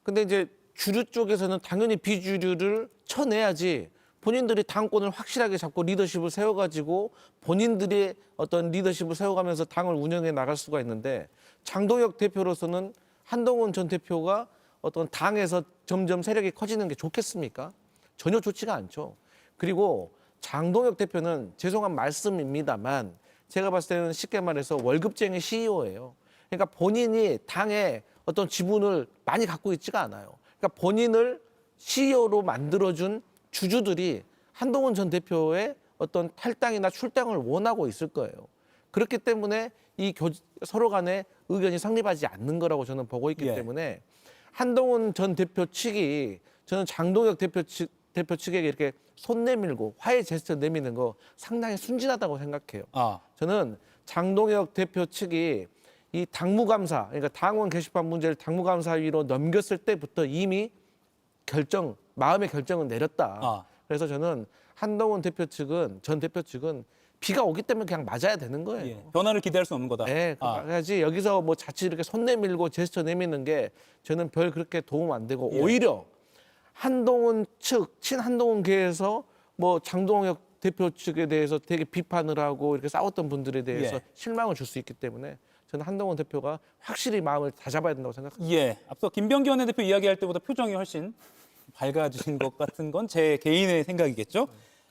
근데 이제 주류 쪽에서는 당연히 비주류를 쳐내야지 본인들이 당권을 확실하게 잡고 리더십을 세워가지고 본인들이 어떤 리더십을 세워가면서 당을 운영해 나갈 수가 있는데 장동혁 대표로서는 한동훈 전 대표가 어떤 당에서 점점 세력이 커지는 게 좋겠습니까? 전혀 좋지가 않죠. 그리고 장동혁 대표는 죄송한 말씀입니다만 제가 봤을 때는 쉽게 말해서 월급쟁이 CEO예요. 그러니까 본인이 당에 어떤 지분을 많이 갖고 있지가 않아요. 그러니까 본인을 CEO로 만들어준 주주들이 한동훈 전 대표의 어떤 탈당이나 출당을 원하고 있을 거예요. 그렇기 때문에 서로 간의 의견이 성립하지 않는 거라고 저는 보고 있기 때문에 한동훈 전 대표 측이 저는 장동혁 대표 측에게 이렇게 손 내밀고 화해 제스처 내미는 거 상당히 순진하다고 생각해요. 저는 장동혁 대표 측이 이 당무감사, 그러니까 당원 게시판 문제를 당무감사위로 넘겼을 때부터 이미 마음의 결정은 내렸다. 그래서 저는 한동훈 전 대표 측은 비가 오기 때문에 그냥 맞아야 되는 거예요. 예. 변화를 기대할 수 없는 거다. 네, 그래야지 여기서 뭐 자칫 이렇게 손 내밀고 제스처 내미는 게 저는 별 그렇게 도움 안 되고 오히려 한동훈 측, 친한동훈계에서 뭐 장동혁 대표 측에 대해서 되게 비판을 하고 이렇게 싸웠던 분들에 대해서 실망을 줄 수 있기 때문에 저는 한동훈 대표가 확실히 마음을 다잡아야 된다고 생각합니다. 예. 앞서 김병기 원내대표 이야기할 때보다 표정이 훨씬 밝아지신 것 같은 건 제 개인의 생각이겠죠.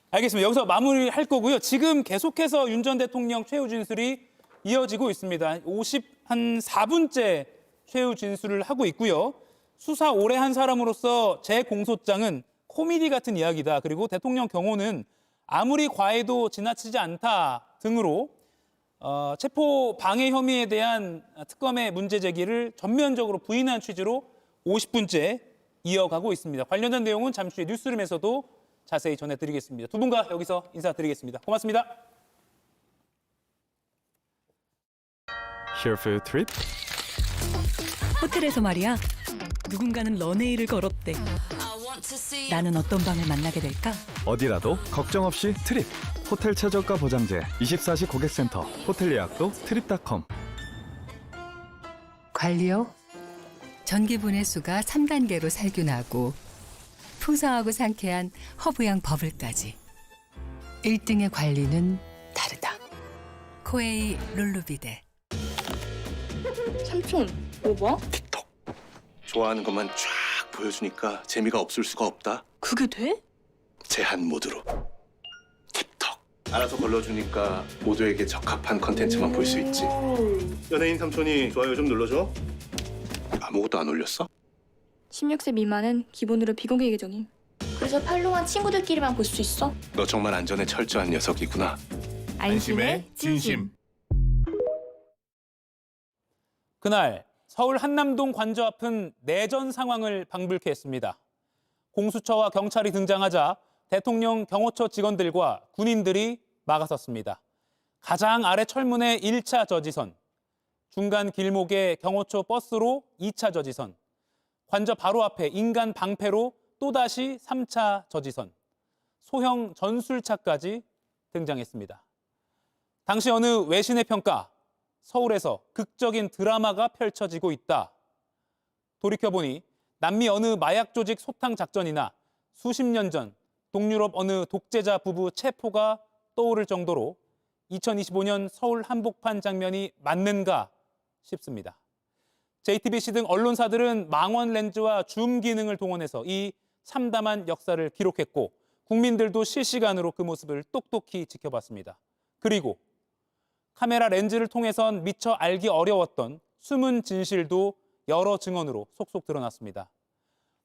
알겠습니다. 여기서 마무리할 거고요. 지금 계속해서 윤 전 대통령 최후 진술이 이어지고 있습니다. 54분째 최후 진술을 하고 있고요. 수사 오래 한 사람으로서 제 공소장은 코미디 같은 이야기다. 그리고 대통령 경호는 아무리 과해도 지나치지 않다 등으로 체포 방해 혐의에 대한 특검의 문제 제기를 전면적으로 부인한 취지로 50분째 이어가고 있습니다. 관련된 내용은 잠시 후에 뉴스룸에서도 자세히 전해드리겠습니다. 두 분과 여기서 인사드리겠습니다. 고맙습니다. Here for your trip? 호텔에서 말이야. 누군가는 런웨이를 걸었대. 나는 어떤 방을 만나게 될까? 어디라도 걱정 없이 트립. 호텔 최저가 보장제 24시 고객센터 호텔 예약도 트립닷컴. 관리요? 전기분해수가 3단계로 살균하고 푸성하고 상쾌한 허브향 버블까지 1등의 관리는 다르다. 코에이 룰루비데. 삼촌, 뭐 봐? 틱톡. 좋아하는 것만 쫙 보여주니까 재미가 없을 수가 없다. 그게 돼? 제한 모드로. 틱톡. 알아서 걸러주니까 모두에게 적합한 컨텐츠만 볼 수 있지. 연예인 삼촌이 좋아요 좀 눌러줘. 아무것도 안 올렸어? 16세 미만은 기본으로 비공개 계정임. 그래서 팔로우한 친구들끼리만 볼 수 있어. 너 정말 안전에 철저한 녀석이구나. 안심의 진심. 그날 서울 한남동 관저 앞은 내전 상황을 방불케 했습니다. 공수처와 경찰이 등장하자 대통령 경호처 직원들과 군인들이 막아섰습니다. 가장 아래 철문에 1차 저지선, 중간 길목에 경호처 버스로 2차 저지선, 관저 바로 앞에 인간 방패로 또다시 3차 저지선, 소형 전술차까지 등장했습니다. 당시 어느 외신의 평가, 서울에서 극적인 드라마가 펼쳐지고 있다. 돌이켜보니 남미 어느 마약 조직 소탕 작전이나 수십 년 전 동유럽 어느 독재자 부부 체포가 떠오를 정도로 2025년 서울 한복판 장면이 맞는가 싶습니다. JTBC 등 언론사들은 망원 렌즈와 줌 기능을 동원해서 이 참담한 역사를 기록했고 국민들도 실시간으로 그 모습을 똑똑히 지켜봤습니다. 그리고 카메라 렌즈를 통해선 미처 알기 어려웠던 숨은 진실도 여러 증언으로 속속 드러났습니다.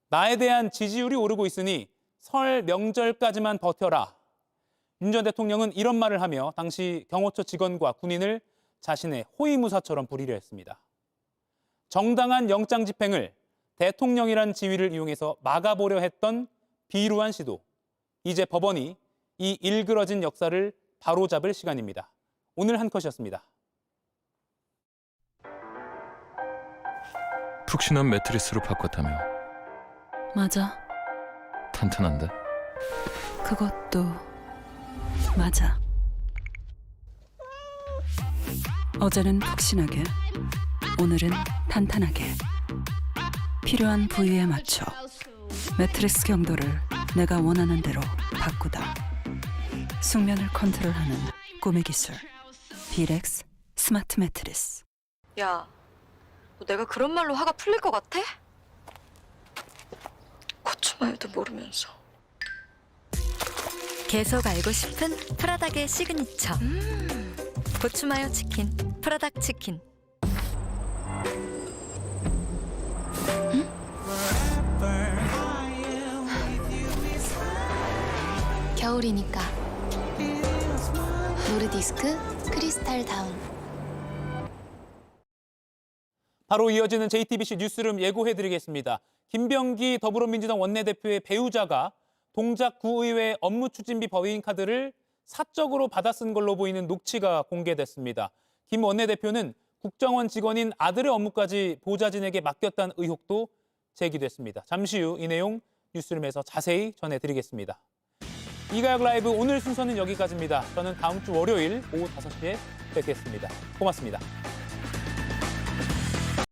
나에 대한 지지율이 오르고 있으니 설 명절까지만 버텨라. 윤 전 대통령은 이런 말을 하며 당시 경호처 직원과 군인을 자신의 호위무사처럼 부리려 했습니다. 정당한 영장 집행을 대통령이란 지위를 이용해서 막아보려 했던 비루한 시도. 이제 법원이 이 일그러진 역사를 바로잡을 시간입니다. 오늘 한 컷이었습니다. 푹신한 매트리스로 바꿨다며. 맞아. 탄탄한데? 그것도 맞아. 어제는 푹신하게, 오늘은 탄탄하게. 필요한 부위에 맞춰 매트리스 경도를 내가 원하는 대로 바꾸다. 숙면을 컨트롤하는 꿈의 기술. 비렉스 스마트 매트리스. 야, 너 내가 그런 말로 화가 풀릴 것 같아? 고추마요도 모르면서. 계속 알고 싶은 프라닭의 시그니처. 고추마요 치킨, 프라닭 치킨. 겨울이니까. 노르디스크 크리스탈 다운. 바로 이어지는 JTBC 뉴스룸 예고해드리겠습니다. 김병기 더불어민주당 원내대표의 배우자가 동작 구의회 업무추진비 법인카드를 사적으로 받아 쓴 걸로 보이는 녹취가 공개됐습니다. 김 원내대표는 국정원 직원인 아들의 업무까지 보좌진에게 맡겼다는 의혹도 제기됐습니다. 잠시 후 이 내용 뉴스룸에서 자세히 전해드리겠습니다. 이가혁 라이브 오늘 순서는 여기까지입니다. 저는 다음 주 월요일 오후 5시에 뵙겠습니다. 고맙습니다.